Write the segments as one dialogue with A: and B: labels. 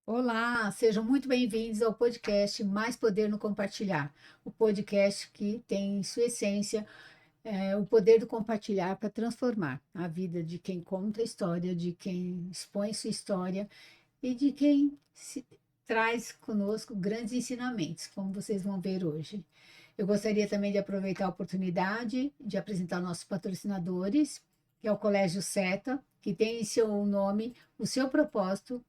A: Olá, sejam muito bem-vindos ao podcast Mais Poder no Compartilhar, o podcast que tem em sua essência o poder do compartilhar para transformar a vida de quem conta a história, de quem expõe sua história e de quem traz conosco grandes ensinamentos, como vocês vão ver hoje. Eu gostaria também de aproveitar a oportunidade de apresentar nossos patrocinadores, que é o Colégio Seta, que tem em seu nome o seu propósito,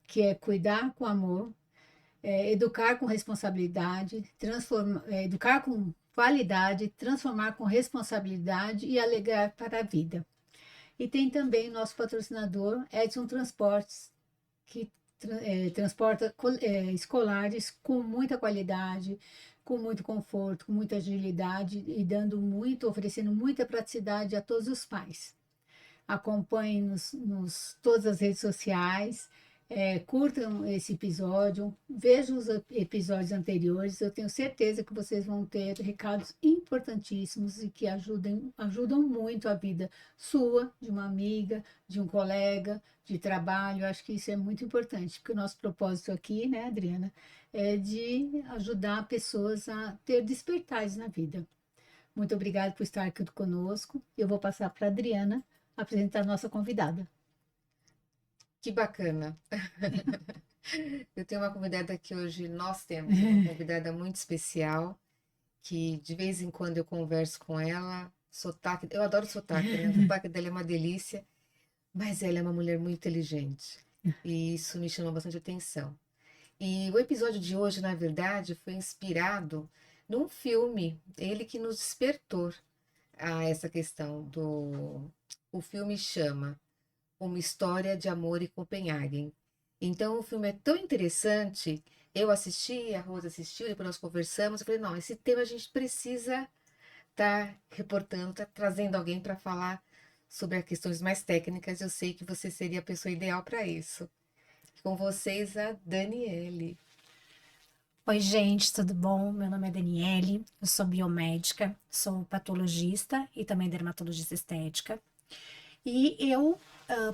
A: que é cuidar com amor, educar com responsabilidade, educar com qualidade, transformar com responsabilidade e alegrar para a vida. E tem também nosso patrocinador, Edson Transportes, que transporta escolares com muita qualidade, com muito conforto, com muita agilidade e dando muito, oferecendo muita praticidade a todos os pais. Acompanhem-nos todas as redes sociais, curtam esse episódio, vejam os episódios anteriores. Eu tenho certeza que vocês vão ter recados importantíssimos e que ajudam muito a vida sua, de uma amiga, de um colega, de trabalho. Eu acho que isso é muito importante, porque o nosso propósito aqui, né, Adriana, é de ajudar pessoas a ter despertares na vida. Muito obrigada por estar aqui conosco. Eu vou passar para a Adriana apresentar a nossa convidada.
B: Que bacana. Eu tenho uma convidada que hoje nós temos uma convidada muito especial, que de vez em quando eu converso com ela. Sotaque, eu adoro sotaque, né? O sotaque dela é uma delícia, mas ela é uma mulher muito inteligente. E isso me chama bastante atenção. E o episódio de hoje, na verdade, foi inspirado num filme, ele que nos despertou a essa questão do. O filme chama Uma História de Amor em Copenhagen. Então, o filme é tão interessante. Eu assisti, a Rosa assistiu, depois nós conversamos. Eu falei, não, esse tema a gente precisa estar reportando, estar trazendo alguém para falar sobre as questões mais técnicas. Eu sei que você seria a pessoa ideal para isso. Com vocês, a Daniele.
C: Oi, gente, tudo bom? Meu nome é Daniele, eu sou biomédica, sou patologista e também dermatologista estética. E eu,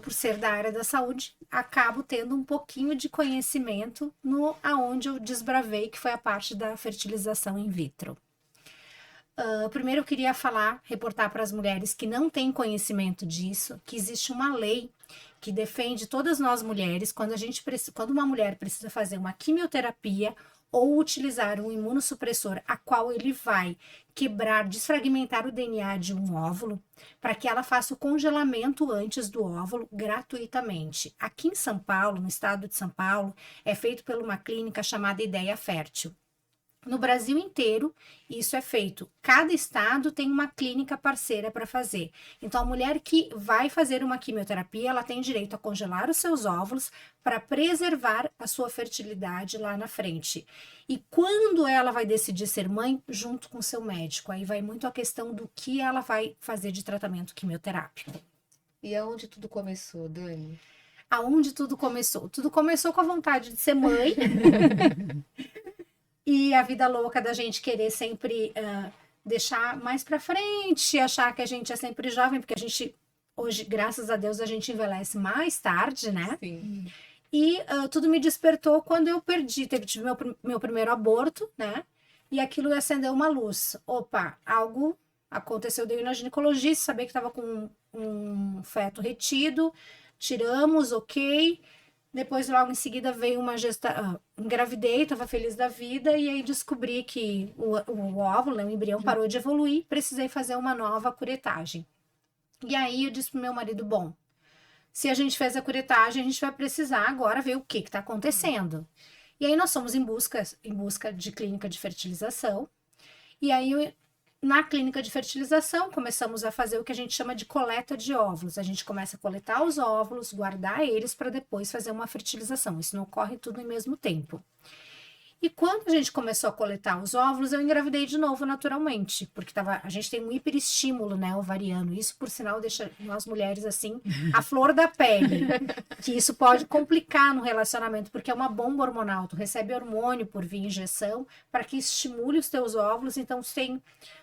C: por ser da área da saúde, acabo tendo um pouquinho de conhecimento no aonde eu desbravei, que foi a parte da fertilização in vitro. Primeiro eu queria reportar para as mulheres que não têm conhecimento disso, que existe uma lei que defende todas nós mulheres quando uma mulher precisa fazer uma quimioterapia ou utilizar um imunossupressor, a qual ele vai quebrar, desfragmentar o DNA de um óvulo, para que ela faça o congelamento antes do óvulo gratuitamente. Aqui em São Paulo, no estado de São Paulo, é feito por uma clínica chamada Ideia Fértil. No Brasil inteiro, isso é feito. Cada estado tem uma clínica parceira para fazer. Então, a mulher que vai fazer uma quimioterapia, ela tem direito a congelar os seus óvulos para preservar a sua fertilidade lá na frente. E quando ela vai decidir ser mãe, junto com seu médico, aí vai muito a questão do que ela vai fazer de tratamento quimioterápico.
B: E aonde tudo começou, Dani?
C: Aonde tudo começou? Tudo começou com a vontade de ser mãe. E a vida louca da gente querer sempre deixar mais para frente, achar que a gente é sempre jovem, porque a gente, hoje, graças a Deus, a gente envelhece mais tarde, né?
B: Sim.
C: E tudo me despertou quando eu tive meu primeiro aborto, né? E aquilo acendeu uma luz. Opa, algo aconteceu, deu na ginecologista, sabia que estava com um feto retido, tiramos, ok. Depois, logo em seguida, veio uma engravidei, estava feliz da vida, e aí descobri que o óvulo, né, o embrião, parou de evoluir, precisei fazer uma nova curetagem. E aí eu disse pro meu marido, bom, se a gente fez a curetagem, a gente vai precisar agora ver o que está acontecendo. E aí nós fomos em busca de clínica de fertilização, e aí na clínica de fertilização, começamos a fazer o que a gente chama de coleta de óvulos. A gente começa a coletar os óvulos, guardar eles para depois fazer uma fertilização. Isso não ocorre tudo ao mesmo tempo. E quando a gente começou a coletar os óvulos, eu engravidei de novo naturalmente, porque a gente tem um hiperestímulo, né, ovariano. Isso, por sinal, deixa nós mulheres assim, a flor da pele. Que isso pode complicar no relacionamento, porque é uma bomba hormonal. Tu recebe hormônio por via injeção para que estimule os teus óvulos, então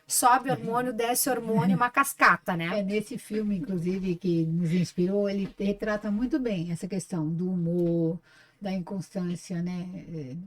C: sobe hormônio, desce hormônio, uma cascata, né?
A: É nesse filme, inclusive, que nos inspirou, ele retrata muito bem essa questão do humor, da inconstância, né?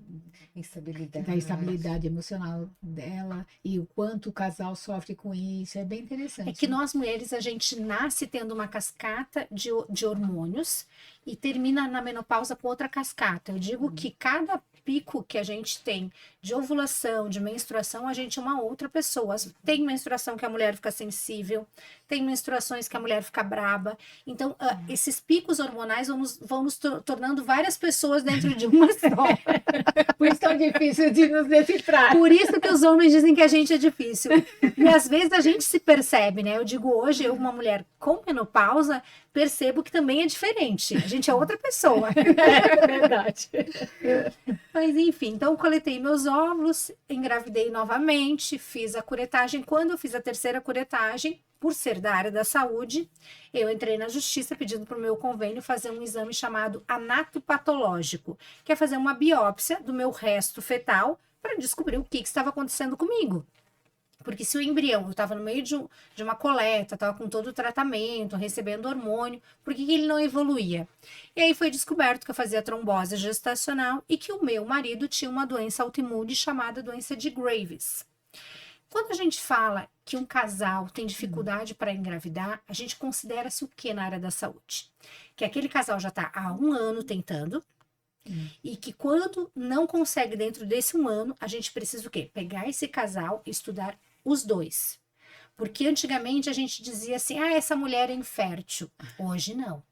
B: Instabilidade.
A: Da instabilidade emocional dela e o quanto o casal sofre com isso. É bem
C: É
A: interessante.
C: que nós mulheres, a gente nasce tendo uma cascata de hormônios e termina na menopausa com outra cascata. Eu digo que cada pico que a gente tem de ovulação, de menstruação, a gente é uma outra pessoa. Tem menstruação que a mulher fica sensível, tem menstruações que a mulher fica braba. Então, esses picos hormonais vão nos tornando várias pessoas dentro de uma só.
A: Por isso tão difícil de nos decifrar.
C: Por isso que os homens dizem que a gente é difícil. E às vezes a gente se percebe, né? Eu digo hoje, eu, uma mulher com menopausa, percebo que também é diferente. A gente é outra pessoa.
A: É verdade.
C: Mas enfim, então coletei meus óvulos, engravidei novamente, fiz a curetagem. Quando eu fiz a terceira curetagem, por ser da área da saúde, eu entrei na justiça pedindo para o meu convênio fazer um exame chamado anatopatológico, que é fazer uma biópsia do meu resto fetal para descobrir o que estava acontecendo comigo. Porque se o embrião, eu estava no meio de uma coleta, estava com todo o tratamento, recebendo hormônio, por que ele não evoluía? E aí foi descoberto que eu fazia trombose gestacional e que o meu marido tinha uma doença autoimune chamada doença de Graves. Quando a gente fala que um casal tem dificuldade para engravidar, a gente considera-se o que na área da saúde? Que aquele casal já está há 1 ano tentando, e que quando não consegue dentro desse 1 ano, a gente precisa o quê? Pegar esse casal e estudar os dois. Porque antigamente a gente dizia assim, essa mulher é infértil. Hoje não.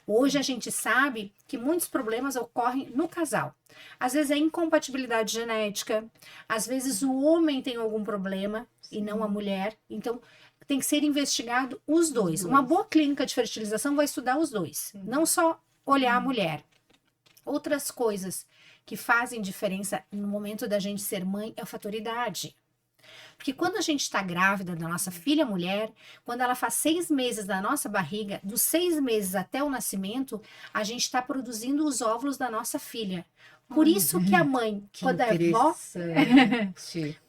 C: Hoje a gente sabe que muitos problemas ocorrem no casal. Às vezes é incompatibilidade genética, às vezes o homem tem algum problema e não a mulher. Então tem que ser investigado os dois. Uma boa clínica de fertilização vai estudar os dois, não só olhar a mulher. Outras coisas que fazem diferença no momento da gente ser mãe é o fator idade. Porque quando a gente está grávida da nossa filha mulher, quando ela faz 6 meses da nossa barriga, dos 6 meses até o nascimento, a gente está produzindo os óvulos da nossa filha. Por isso que a mãe, quando é avó,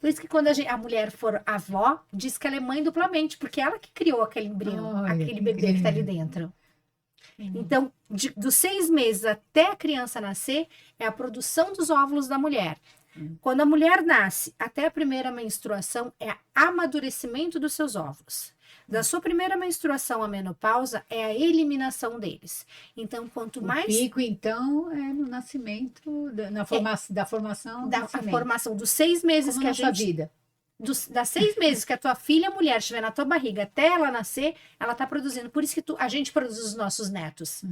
C: por isso que quando a mulher for avó, diz que ela é mãe duplamente, porque ela que criou aquele embrião,
A: Olha,
C: aquele
A: que
C: bebê que está ali
A: incrível.
C: dentro. Então, dos 6 meses até a criança nascer, é a produção dos óvulos da mulher. Quando a mulher nasce, até a primeira menstruação, é amadurecimento dos seus óvulos. Da sua primeira menstruação à menopausa, é a eliminação deles. Então, quanto
A: O
C: mais
A: pico, então, é no nascimento, da formação do
C: a
A: nascimento.
C: formação dos 6 meses
A: Como
C: que a
A: na sua
C: gente...
A: vida.
C: Das 6 meses que a tua filha mulher estiver na tua barriga até ela nascer, ela está produzindo. Por isso que a gente produz os nossos netos,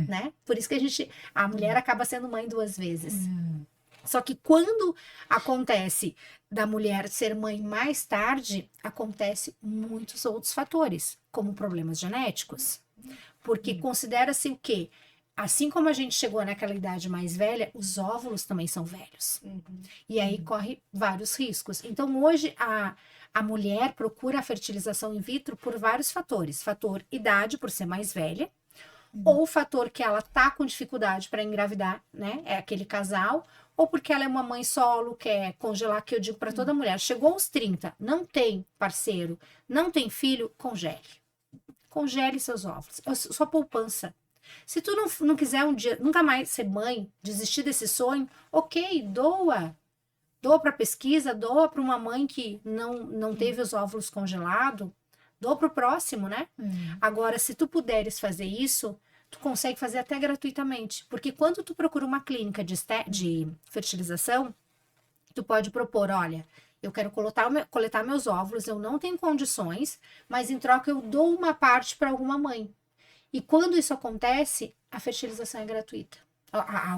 C: né? Por isso que a mulher acaba sendo mãe 2 vezes. Só que quando acontece da mulher ser mãe mais tarde, acontece muitos outros fatores, como problemas genéticos. Porque considera-se o quê? Assim como a gente chegou naquela idade mais velha, os óvulos também são velhos. E aí corre vários riscos. Então, hoje, a mulher procura a fertilização in vitro por vários fatores. Fator idade, por ser mais velha, ou o fator que ela tá com dificuldade para engravidar, né? É aquele casal, ou porque ela é uma mãe solo, quer congelar, que eu digo para toda mulher, chegou aos 30, não tem parceiro, não tem filho, congele. Congele seus óvulos, sua poupança. Se tu não quiser um dia, nunca mais ser mãe, desistir desse sonho, ok, doa. Doa para pesquisa, doa para uma mãe que não teve os óvulos congelados, doa para o próximo, né? Agora, se tu puderes fazer isso, tu consegue fazer até gratuitamente. Porque quando tu procura uma clínica de fertilização, tu pode propor, olha, eu quero coletar meus óvulos, eu não tenho condições, mas em troca eu dou uma parte para alguma mãe. E quando isso acontece, a fertilização é gratuita.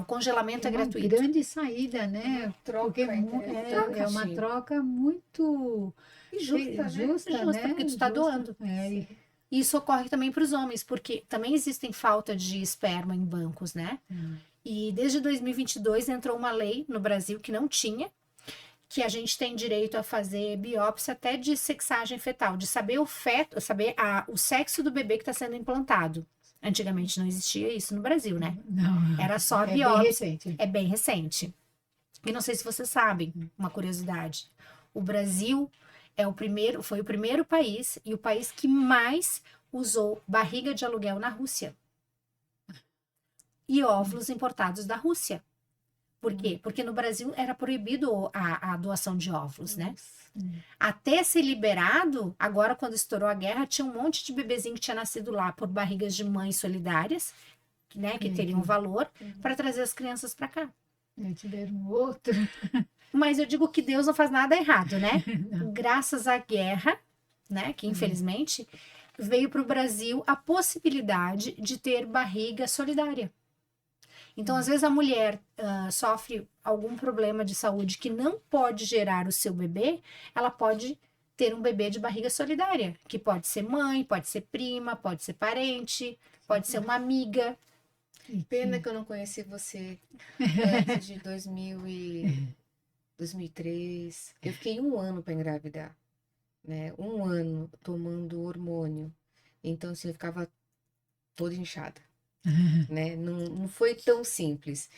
C: O congelamento é gratuito.
A: Grande saída, né? Porque é uma troca muito justa, né?
C: Porque tu está doando. Isso ocorre também para os homens, porque também existem falta de esperma em bancos, né? E desde 2022 entrou uma lei no Brasil que não tinha, que a gente tem direito a fazer biópsia até de sexagem fetal, de saber o feto, saber o sexo do bebê que está sendo implantado. Antigamente não existia isso no Brasil, né?
A: Não.
C: Era só a
A: É
C: biópsia.
A: bem recente.
C: É bem recente. E não sei se vocês sabem, uma curiosidade. O Brasil foi o primeiro país e o país que mais usou barriga de aluguel na Rússia. e óvulos importados da Rússia. Por quê? Porque no Brasil era proibido a doação de óvulos, né? Até ser liberado, agora quando estourou a guerra, tinha um monte de bebezinho que tinha nascido lá por barrigas de mães solidárias, né? Que teriam valor, para trazer as crianças para cá.
A: Tiveram outro.
C: Mas eu digo que Deus não faz nada errado, né?
A: Não.
C: Graças à guerra, né? Que infelizmente veio para o Brasil a possibilidade de ter barriga solidária. Então, às vezes, a mulher sofre algum problema de saúde que não pode gerar o seu bebê, ela pode ter um bebê de barriga solidária, que pode ser mãe, pode ser prima, pode ser parente, pode ser uma amiga.
B: Pena que eu não conheci você antes de 2003. Eu fiquei 1 ano para engravidar, né? 1 ano tomando hormônio. Então, assim, eu ficava toda inchada, né? Não foi tão simples.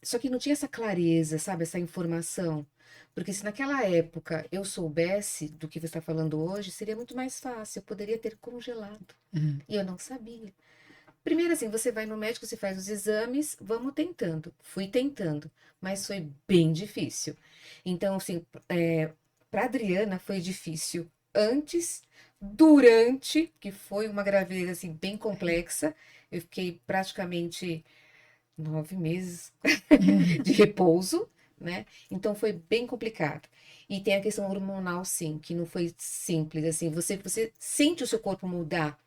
B: Só que não tinha essa clareza, sabe? Essa informação. Porque se naquela época eu soubesse do que você está falando hoje, seria muito mais fácil. Eu poderia ter congelado. E eu não sabia. Primeiro, assim, você vai no médico, você faz os exames, vamos tentando. Fui tentando, mas foi bem difícil. Então, assim, para Adriana foi difícil antes, durante, que foi uma gravidez, assim, bem complexa. Eu fiquei praticamente 9 meses de repouso, né? Então, foi bem complicado. E tem a questão hormonal, sim, que não foi simples, assim, você sente o seu corpo mudar.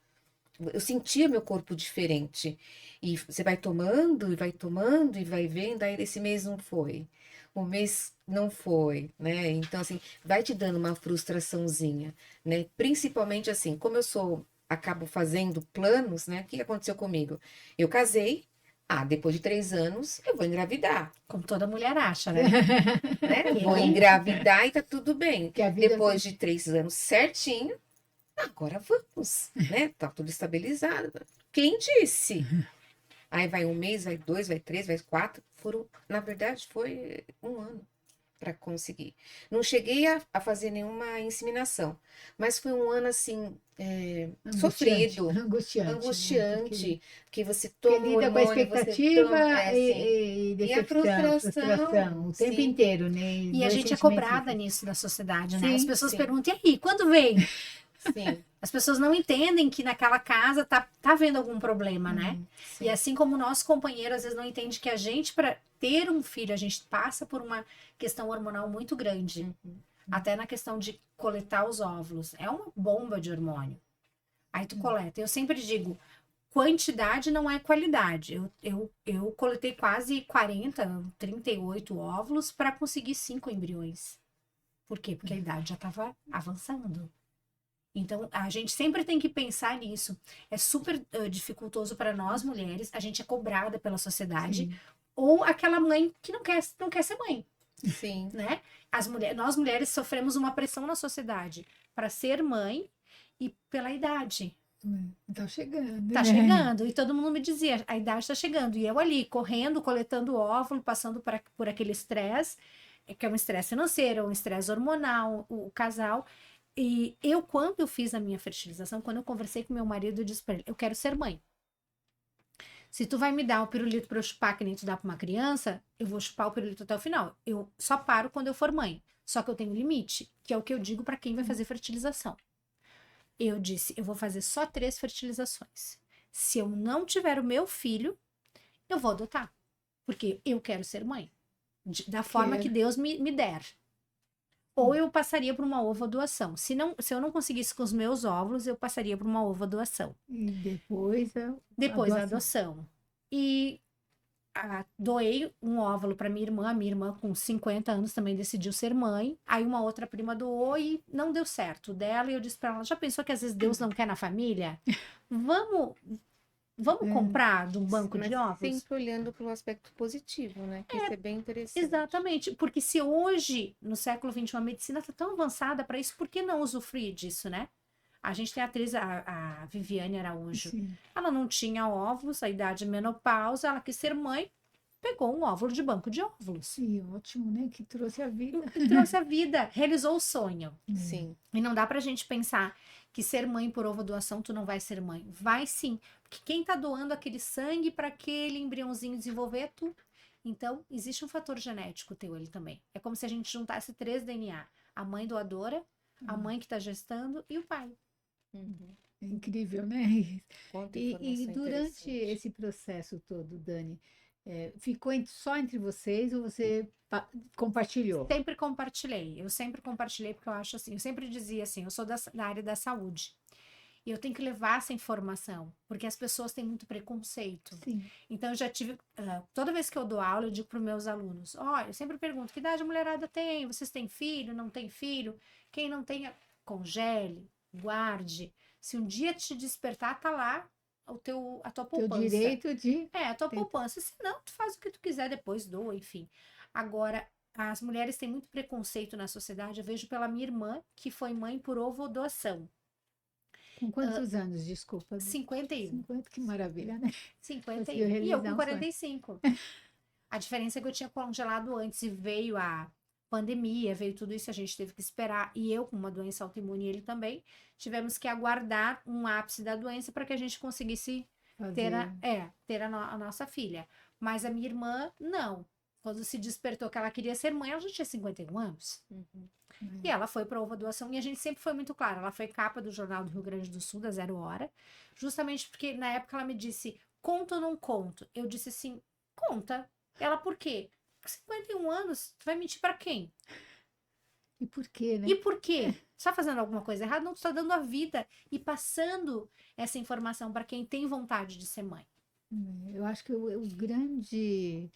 B: Eu sentia meu corpo diferente. E você vai tomando, e vai vendo, aí esse mês não foi. O mês não foi, né? Então, assim, vai te dando uma frustraçãozinha, né? Principalmente assim, como acabo fazendo planos, né? O que aconteceu comigo? Eu casei, depois de 3 anos, eu vou engravidar,
C: Como toda mulher acha, né?
B: né? Vou engravidar e tá tudo bem.
A: Que a vida
B: Depois de 3 anos certinho, agora vamos, né? Tá tudo estabilizado. Quem disse? Aí vai 1 mês, vai 2, vai 3, vai 4. Na verdade, foi 1 ano para conseguir. Não cheguei a fazer nenhuma inseminação, mas foi um ano assim, sofrido,
A: Angustiante, né?
B: angustiante, porque você
A: Porque
B: toma o
A: lida com a
B: hormônio, você
A: expectativa
B: toma, assim,
A: e
B: e a
A: decepção,
B: frustração,
A: frustração, o tempo
B: sim,
A: inteiro, né?
C: E a
A: Dois
C: gente é
A: sentimentos
C: cobrada
A: difíceis.
C: nisso da sociedade, né? As
A: Sim,
C: pessoas
B: sim,
C: perguntam, e aí, quando vem?
B: sim,
C: As pessoas não entendem que naquela casa tá havendo algum problema, né? E
B: sim.
C: assim como o nosso companheiro às vezes não entende que a gente, para ter um filho, a gente passa por uma questão hormonal muito grande. Até na questão de coletar os óvulos. É uma bomba de hormônio. Aí tu coleta. Eu sempre digo, quantidade não é qualidade. Eu coletei quase 40, 38 óvulos para conseguir 5 embriões. Por quê? Porque a idade já estava avançando. Então, a gente sempre tem que pensar nisso. É super dificultoso para nós mulheres, a gente é cobrada pela sociedade,
A: sim.
C: ou aquela mãe que não quer ser mãe,
B: Sim.
C: né? Nós mulheres sofremos uma pressão na sociedade para ser mãe e pela idade.
A: Tá chegando,
C: Tá
A: né?
C: chegando. E todo mundo me dizia, a idade tá chegando. E eu ali, correndo, coletando óvulo, passando por aquele estresse, que é um estresse financeiro, um estresse hormonal, o casal. E eu, quando eu fiz a minha fertilização, quando eu conversei com meu marido, eu disse pra ele, eu quero ser mãe. Se tu vai me dar um pirulito para eu chupar que nem tu dá para uma criança, eu vou chupar o pirulito até o final. Eu só paro quando eu for mãe. Só que eu tenho limite, que é o que eu digo para quem vai fazer fertilização. Eu disse, eu vou fazer só 3 fertilizações. Se eu não tiver o meu filho, eu vou adotar. Porque eu quero ser mãe. Da forma que Deus me der. Ou eu passaria por uma ovodoação. Se eu não conseguisse com os meus óvulos, eu passaria por uma ovodoação.
A: E depois
C: a adoção. E doei um óvulo para minha irmã. A minha irmã, com 50 anos, também decidiu ser mãe. Aí uma outra prima doou e não deu certo dela. E eu disse para ela, já pensou que às vezes Deus não quer na família? Vamos comprar de um banco de óvulos?
B: Sempre olhando para o aspecto positivo, né? Que isso é bem interessante.
C: Exatamente, porque se hoje, no século XXI, a medicina está tão avançada para isso, por que não usufruir disso, né? A gente tem a atriz, a Viviane Araújo.
A: Sim.
C: Ela não tinha óvulos, a idade menopausa, ela quis ser mãe, pegou um óvulo de banco de óvulos.
A: Sim, ótimo, né? Que trouxe a vida.
C: E trouxe a vida, realizou o sonho.
B: Sim.
C: E não dá pra gente pensar que ser mãe por ovo doação, tu não vai ser mãe. Vai sim. Porque quem tá doando aquele sangue para aquele embriãozinho desenvolver é tu. Então, existe um fator genético teu ali também. É como se a gente juntasse 3 DNA. A mãe doadora, a mãe que tá gestando e o pai.
B: Uhum.
A: É incrível, né?
B: Quanta
A: E
B: informação
A: durante
B: interessante.
A: esse processo todo, Dani, ficou só entre vocês ou você compartilhou?
C: Sempre compartilhei. Eu sempre compartilhei porque eu acho assim, eu sempre dizia assim, eu sou da área da saúde. E eu tenho que levar essa informação, porque as pessoas têm muito preconceito.
A: Sim.
C: Então, eu já tive. Toda vez que eu dou aula, eu digo para os meus alunos: olha, eu sempre pergunto: que idade a mulherada tem? Vocês têm filho? Não tem filho? Quem não tem, congele, guarde. Se um dia te despertar, tá lá a tua
A: Teu
C: poupança.
A: direito de.
C: A tua
A: Tem-
C: poupança. Se não, tu faz o que tu quiser, depois doa, enfim. Agora, as mulheres têm muito preconceito na sociedade. Eu vejo pela minha irmã, que foi mãe por ovo doação.
A: Com quantos anos, desculpa?
C: 51.
A: 50, que maravilha, né?
C: 51.
A: Conseguiu
C: E eu
A: realizar
C: com
A: um sonho.
C: 45. A diferença é que eu tinha congelado antes e veio a pandemia, veio tudo isso, a gente teve que esperar. E eu, com uma doença autoimune, e ele também, tivemos que aguardar um ápice da doença para que a gente conseguisse ter,
A: Fazer.
C: a nossa filha. Mas a minha irmã, não. Quando se despertou que ela queria ser mãe, ela já tinha 51 anos.
B: Uhum.
C: E ela foi para ovo doação e a gente sempre foi muito clara. Ela foi capa do Jornal do Rio Grande do Sul, da Zero Hora, justamente porque na época ela me disse: conto ou não conto? Eu disse assim: conta. Ela, por quê? Com 51 anos, tu vai mentir para quem?
A: E por quê, né?
C: E por quê? Tu tá fazendo alguma coisa errada? Não, tu tá dando a vida e passando essa informação para quem tem vontade de ser mãe.
A: Eu acho que o grande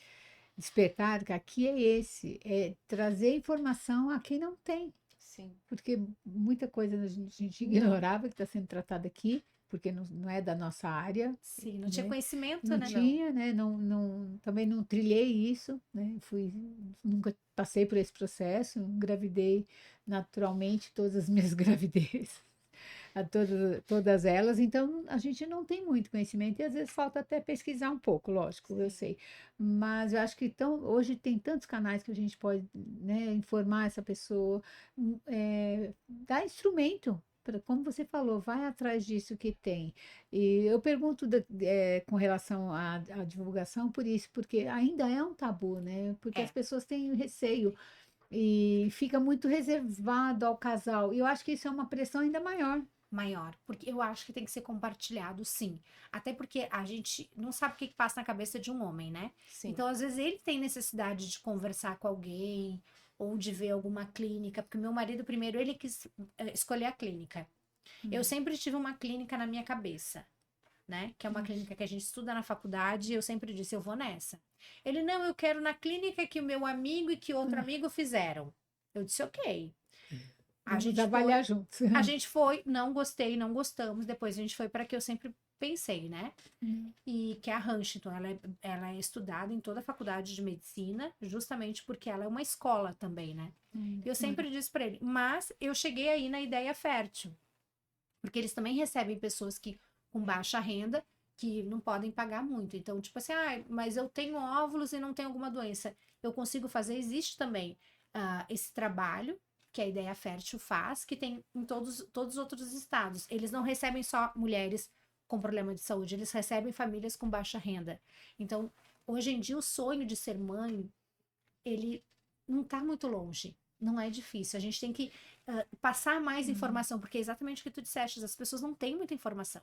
A: despertar que aqui é esse, é trazer informação a quem não tem.
B: Sim.
A: Porque muita coisa a gente ignorava que está sendo tratada aqui, porque não é da nossa área,
C: Sim, não tinha
A: né?
C: conhecimento,
A: Não
C: né?
A: tinha, né? Também não trilhei isso, né? Nunca passei por esse processo, engravidei naturalmente todas as minhas gravidezes, todas elas, então a gente não tem muito conhecimento e às vezes falta até pesquisar um pouco, lógico, eu sei. Mas eu acho que hoje tem tantos canais que a gente pode, né, informar essa pessoa, dar instrumento. Como você falou, vai atrás disso que tem. E eu pergunto com relação à divulgação por isso, porque ainda é um tabu, né? Porque as
C: É.
A: pessoas têm receio e fica muito reservado ao casal. E eu acho que isso é uma pressão ainda maior.
C: Maior, porque eu acho que tem que ser compartilhado, sim. Até porque a gente não sabe o que passa na cabeça de um homem, né?
B: Sim.
C: Então, às vezes, ele tem necessidade de conversar com alguém ou de ver alguma clínica, porque meu marido, primeiro, ele quis escolher a clínica. Eu sempre tive uma clínica na minha cabeça, né? Que é uma clínica que a gente estuda na faculdade, e eu sempre disse, eu vou nessa. Ele, não, eu quero na clínica que o meu amigo e que outro amigo fizeram. Eu disse, ok.
A: Vamos trabalhar juntos.
C: A gente foi, não gostei, não gostamos. Depois a gente foi para que eu sempre pensei, né? E que é a Huntington, ela é estudada em toda a faculdade de medicina, justamente porque ela é uma escola também, né? Eu sempre disse para ele, mas eu cheguei aí na ideia fértil, porque eles também recebem pessoas que com baixa renda que não podem pagar muito. Então, tipo assim, mas eu tenho óvulos e não tenho alguma doença. Eu consigo fazer, existe também esse trabalho que a Ideia Fértil faz, que tem em todos os outros estados. Eles não recebem só mulheres com problema de saúde, eles recebem famílias com baixa renda. Então, hoje em dia, o sonho de ser mãe, ele não está muito longe. Não é difícil. A gente tem que passar mais informação, porque é exatamente o que tu disseste, as pessoas não têm muita informação.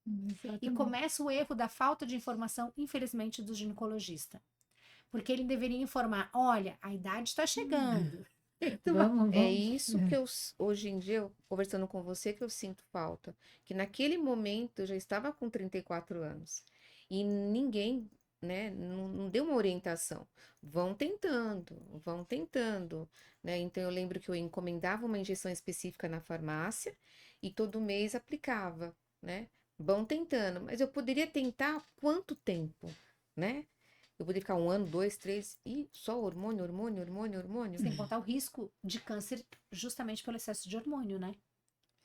C: E
A: Exatamente.
C: começa o erro da falta de informação, infelizmente, do ginecologista. Porque ele deveria informar, olha, a idade está chegando.
A: Vamos.
B: É isso que hoje em dia, conversando com você, que eu sinto falta. Que naquele momento eu já estava com 34 anos. E ninguém, né, não deu uma orientação. Vão tentando, né? Então eu lembro que eu encomendava uma injeção específica na farmácia e todo mês aplicava, né? Vão tentando, mas eu poderia tentar há quanto tempo, né? Eu poderia ficar 1 ano, 2, 3 e só hormônio.
C: Sem contar o risco de câncer justamente pelo excesso de hormônio, né?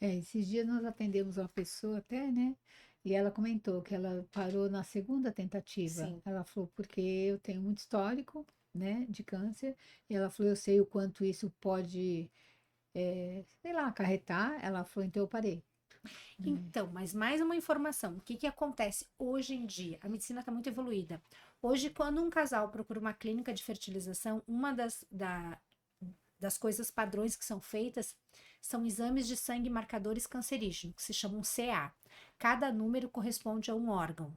A: Esses dias nós atendemos uma pessoa até, né? E ela comentou que ela parou na segunda tentativa.
B: Sim.
A: Ela falou, porque eu tenho muito histórico, né, de câncer. E ela falou, eu sei o quanto isso pode, sei lá, acarretar. Ela falou, então eu parei.
C: Então, mas mais uma informação. O que que acontece hoje em dia? A medicina está muito evoluída. Hoje, quando um casal procura uma clínica de fertilização, uma das coisas padrões que são feitas são exames de sangue marcadores cancerígenos, que se chamam CA. Cada número corresponde a um órgão.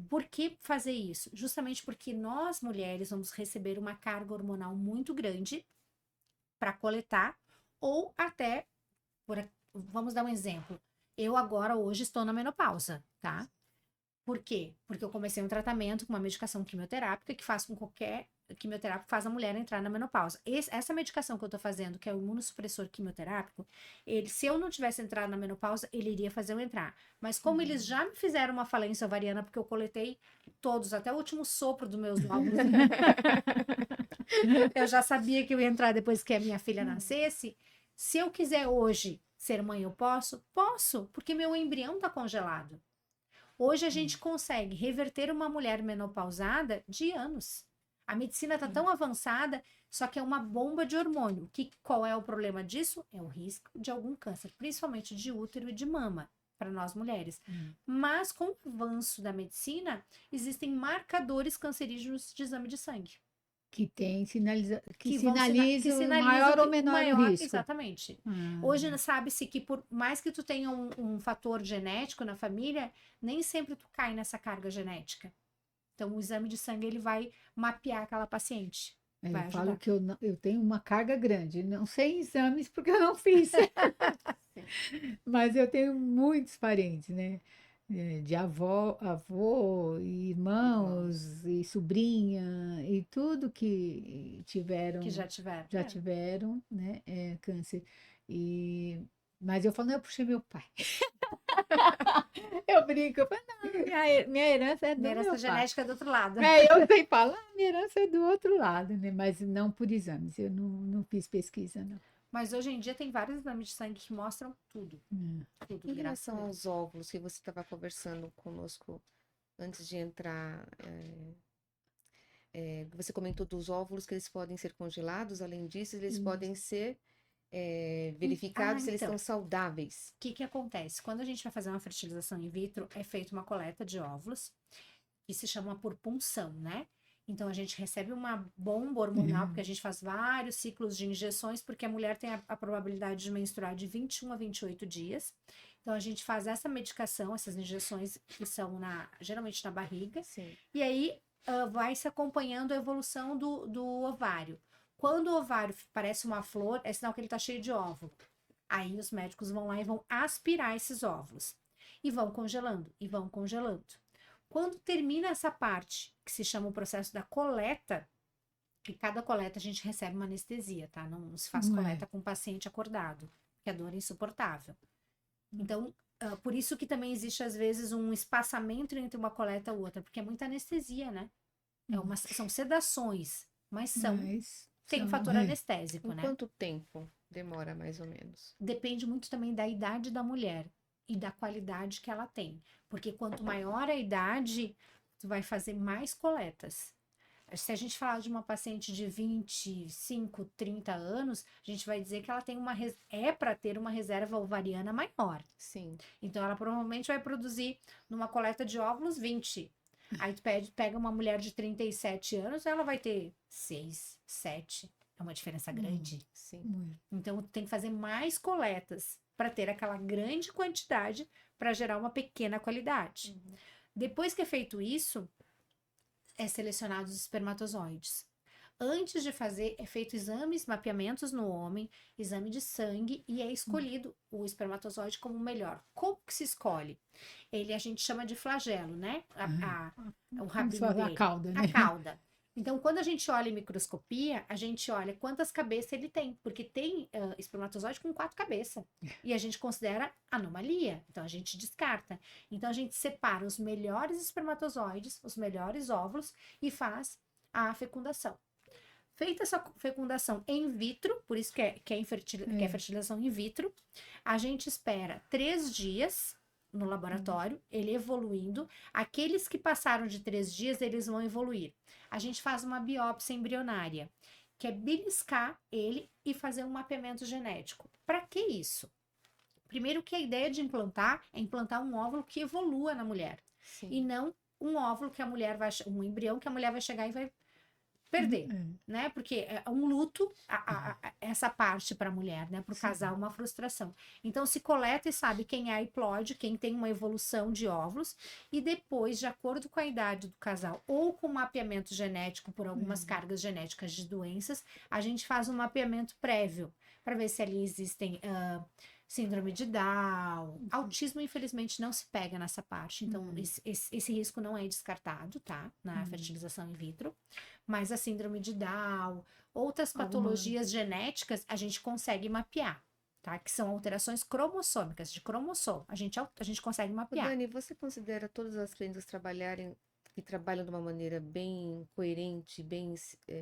C: Por que fazer isso? Justamente porque nós, mulheres, vamos receber uma carga hormonal muito grande para coletar, ou até, vamos dar um exemplo. Eu agora, hoje, estou na menopausa, tá? Por quê? Porque eu comecei um tratamento com uma medicação quimioterápica que faz com qualquer quimioterápico faz a mulher entrar na menopausa. Essa medicação que eu tô fazendo, que é o imunossupressor quimioterápico, se eu não tivesse entrado na menopausa, ele iria fazer eu entrar. Mas como eles já me fizeram uma falência ovariana, porque eu coletei todos, até o último sopro dos meus óvulos, eu já sabia que eu ia entrar depois que a minha filha nascesse. Se eu quiser hoje ser mãe, eu posso? Posso, porque meu embrião tá congelado. Hoje a gente consegue reverter uma mulher menopausada de anos. A medicina está tão avançada, só que é uma bomba de hormônio. Qual é o problema disso? É o risco de algum câncer, principalmente de útero e de mama, para nós mulheres. Mas com o avanço da medicina, existem marcadores cancerígenos de exame de sangue.
A: Que tem que
C: vão
A: sinaliza o
C: sinalizam
A: maior ou
C: o
A: menor
C: maior,
A: risco.
C: exatamente. Hoje sabe-se que por mais que tu tenha um fator genético na família, nem sempre tu cai nessa carga genética. Então o exame de sangue ele vai mapear aquela paciente. Vai
A: Eu falo
C: ajudar.
A: que eu tenho uma carga grande, não sei exames porque eu não fiz, mas eu tenho muitos parentes, né? De avô, e irmãos, e sobrinha, e tudo que tiveram,
C: Que já tiveram.
A: já tiveram, né? Câncer. Mas eu falo, não, eu puxei meu pai. Eu brinco, eu falo, não, minha herança é do
C: Minha herança
A: meu pai.
C: genética é do outro lado.
A: Eu sei falar, minha herança é do outro lado, né? Mas não por exames, eu não fiz pesquisa, não.
C: Mas hoje em dia tem vários exames de sangue que mostram tudo. Tudo,
B: Em
C: graças a
B: relação
C: Deus.
B: aos óvulos que você estava conversando conosco antes de entrar, você comentou dos óvulos que eles podem ser congelados, além disso, eles podem ser verificados se eles
C: então.
B: estão saudáveis.
C: O que acontece? Quando a gente vai fazer uma fertilização in vitro, é feita uma coleta de óvulos, que se chama por punção, né? Então, a gente recebe uma bomba hormonal, porque a gente faz vários ciclos de injeções, porque a mulher tem a probabilidade de menstruar de 21 a 28 dias. Então, a gente faz essa medicação, essas injeções que são geralmente na barriga,
B: Sim.
C: e aí vai se acompanhando a evolução do ovário. Quando o ovário parece uma flor, é sinal que ele está cheio de óvulo. Aí os médicos vão lá e vão aspirar esses óvulos. E vão congelando, e vão congelando. Quando termina essa parte, que se chama o processo da coleta, que cada coleta a gente recebe uma anestesia, tá? Não se faz coleta com o paciente acordado, porque a dor é insuportável. Então, por isso que também existe, às vezes, um espaçamento entre uma coleta e outra, porque é muita anestesia, né? São sedações, mas tem um fator anestésico,
B: Em
C: né?
B: quanto tempo demora, mais ou menos?
C: Depende muito também da idade da mulher e da qualidade que ela tem. Porque quanto maior a idade, tu vai fazer mais coletas. Se a gente falar de uma paciente de 25, 30 anos, a gente vai dizer que ela tem para ter uma reserva ovariana maior.
B: Sim.
C: Então, ela provavelmente vai produzir numa coleta de óvulos 20. Aí tu pega uma mulher de 37 anos, ela vai ter 6, 7. É uma diferença grande.
B: Sim.
C: Então, tem que fazer mais coletas para ter aquela grande quantidade para gerar uma pequena qualidade. Depois que é feito isso, é selecionados os espermatozoides. Antes de fazer, é feito exames, mapeamentos no homem, exame de sangue e é escolhido o espermatozoide como o melhor. Como que se escolhe? A gente chama de flagelo, né? O rabinho dele.
A: A cauda, né?
C: A cauda. Então, quando a gente olha em microscopia, a gente olha quantas cabeças ele tem, porque tem espermatozoide com 4 cabeças. E a gente considera anomalia, então a gente descarta. Então, a gente separa os melhores espermatozoides, os melhores óvulos e faz a fecundação. Feita essa fecundação in vitro, por isso que é fertilização in vitro, a gente espera 3 dias no laboratório, ele evoluindo. Aqueles que passaram de 3 dias, eles vão evoluir. A gente faz uma biópsia embrionária, que é beliscar ele e fazer um mapeamento genético. Para que isso? Primeiro que a ideia de implantar é implantar um óvulo que evolua na mulher.
B: Sim.
C: E não um óvulo que a mulher vai... Um embrião que a mulher vai chegar e vai perder, né? Porque é um luto, essa parte para a mulher, né? Para o casal, uma frustração. Então, se coleta e sabe quem é a hiploide, quem tem uma evolução de óvulos, e depois, de acordo com a idade do casal, ou com mapeamento genético por algumas cargas genéticas de doenças, a gente faz um mapeamento prévio, para ver se ali existem... síndrome de Down, autismo infelizmente não se pega nessa parte, então esse risco não é descartado, tá? Na fertilização in vitro, mas a síndrome de Down, outras patologias genéticas a gente consegue mapear, tá? Que são alterações cromossômicas, de cromossomo, a gente consegue mapear.
B: Dani, você considera todas as clínicas que trabalham de uma maneira bem coerente, bem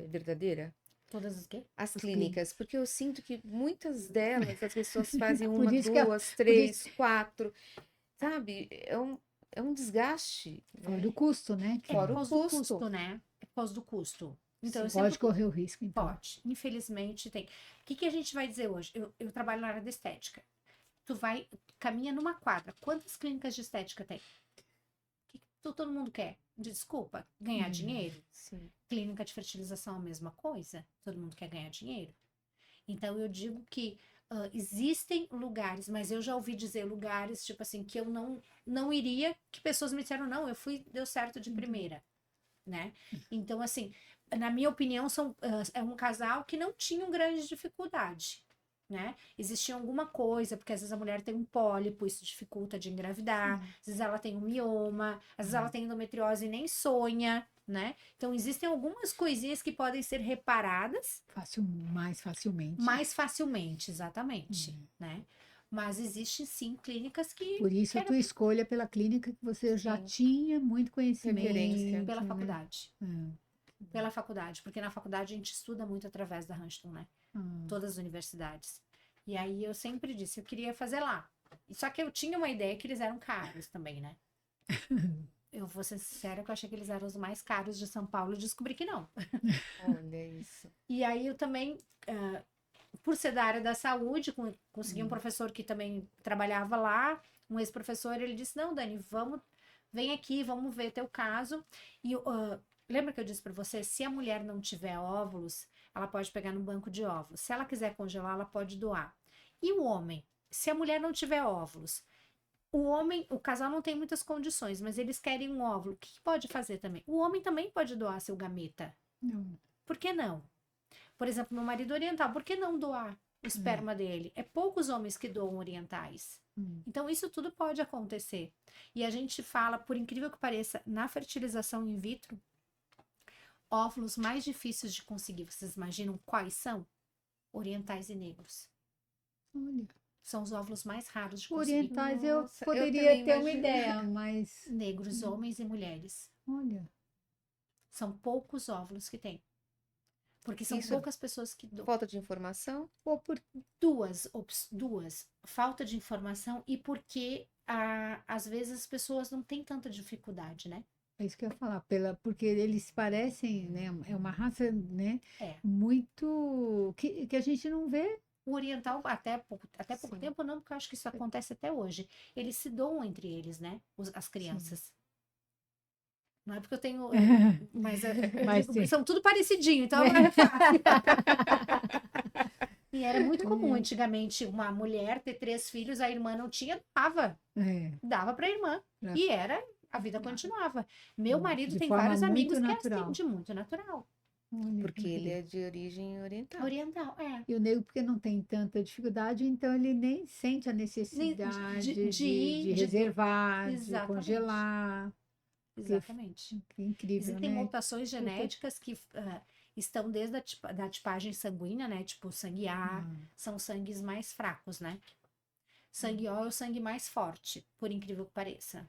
B: verdadeira?
C: Todas as quê?
B: As clínicas, porque eu sinto que muitas delas as pessoas fazem
A: Por
B: uma,
A: isso que
B: duas, três, quatro, sabe? É um desgaste.
A: Fora o custo, né?
B: Fora
C: Por
B: o
C: causa do
B: custo.
C: custo, né? É por causa do custo. Então, eu
A: Pode
C: sempre
A: correr o risco, então.
C: pode. Infelizmente tem. O que a gente vai dizer hoje? Eu trabalho na área da estética. Tu caminha numa quadra. Quantas clínicas de estética tem? Todo mundo quer? Desculpa, ganhar dinheiro?
B: Sim.
C: Clínica de fertilização é a mesma coisa? Todo mundo quer ganhar dinheiro? Então, eu digo que existem lugares, mas eu já ouvi dizer lugares, tipo assim, que eu não iria, que pessoas me disseram, não, eu fui, deu certo de primeira, né? Então, assim, na minha opinião, é um casal que não tinha grande dificuldade, né? Existia alguma coisa, porque às vezes a mulher tem um pólipo, isso dificulta de engravidar, às vezes ela tem um mioma, às vezes ela tem endometriose e nem sonha, né? Então, existem algumas coisinhas que podem ser reparadas
A: Mais facilmente.
C: mais facilmente, exatamente, né? Mas existem sim clínicas que
A: Por isso a tua escolha pela clínica que você já
B: Sim.
A: tinha muito conhecimento.
B: Referência.
C: pela
A: né?
C: faculdade. Pela faculdade, porque na faculdade a gente estuda muito através da Huntington, né? Todas as universidades. E aí eu sempre disse, eu queria fazer lá. Só que eu tinha uma ideia que eles eram caros também, né? Eu vou ser sincera que eu achei que eles eram os mais caros de São Paulo e descobri que não.
B: Olha isso.
C: E aí eu também, por ser da área da saúde, consegui um professor que também trabalhava lá, um ex-professor, ele disse, não, Dani, vem aqui, vamos ver teu caso. E lembra que eu disse para você, se a mulher não tiver óvulos, ela pode pegar no banco de óvulos. Se ela quiser congelar, ela pode doar. E o homem? Se a mulher não tiver óvulos, o casal não tem muitas condições, mas eles querem um óvulo, o que pode fazer também? O homem também pode doar seu gameta.
A: Não.
C: Por que não? Por exemplo, meu marido oriental, por que não doar o esperma dele? É poucos homens que doam orientais. Então, isso tudo pode acontecer. E a gente fala, por incrível que pareça, na fertilização in vitro, óvulos mais difíceis de conseguir, vocês imaginam quais são? Orientais e negros.
A: Olha.
C: São os óvulos mais raros de conseguir.
A: Orientais
B: Nossa,
A: eu
B: eu
A: poderia
B: também
A: ter uma
B: imagino.
A: ideia, mas
C: Negros, homens e mulheres.
A: olha.
C: São poucos óvulos que tem. Porque são
B: Isso-
C: poucas pessoas que doam.
B: Falta de informação?
A: Ou por
C: Duas. Falta de informação e porque às vezes as pessoas não têm tanta dificuldade, né?
A: é isso que eu ia falar, porque eles parecem, né? É uma raça, né?
C: É.
A: Muito que a gente não vê.
C: O oriental, até pouco
B: Sim.
C: tempo, não, porque eu acho que isso acontece até hoje. Eles se doam entre eles, né? As crianças. Não é porque eu tenho. Mas, eu
A: Mas
C: digo,
A: sim.
C: são tudo parecidinho, então é fácil. E era muito comum antigamente uma mulher ter 3 filhos, a irmã não tinha, dava para a irmã.
A: É.
C: E a vida continuava. Meu marido
A: De
C: tem
A: forma
C: vários
A: muito
C: amigos que é
A: natural.
C: assim, de muito natural.
A: Olha,
B: Porque
A: que
B: ele
A: incrível.
B: é de origem oriental.
C: Oriental, é.
A: E o negro, porque não tem tanta dificuldade, então ele nem sente a necessidade de reservar, de
C: Exatamente.
A: congelar.
C: Exatamente.
A: Que incrível,
C: Existem
A: né?
C: mutações genéticas que estão desde da tipagem sanguínea, né? Tipo, sangue A, são sangues mais fracos, né? Sangue O é o sangue mais forte, por incrível que pareça.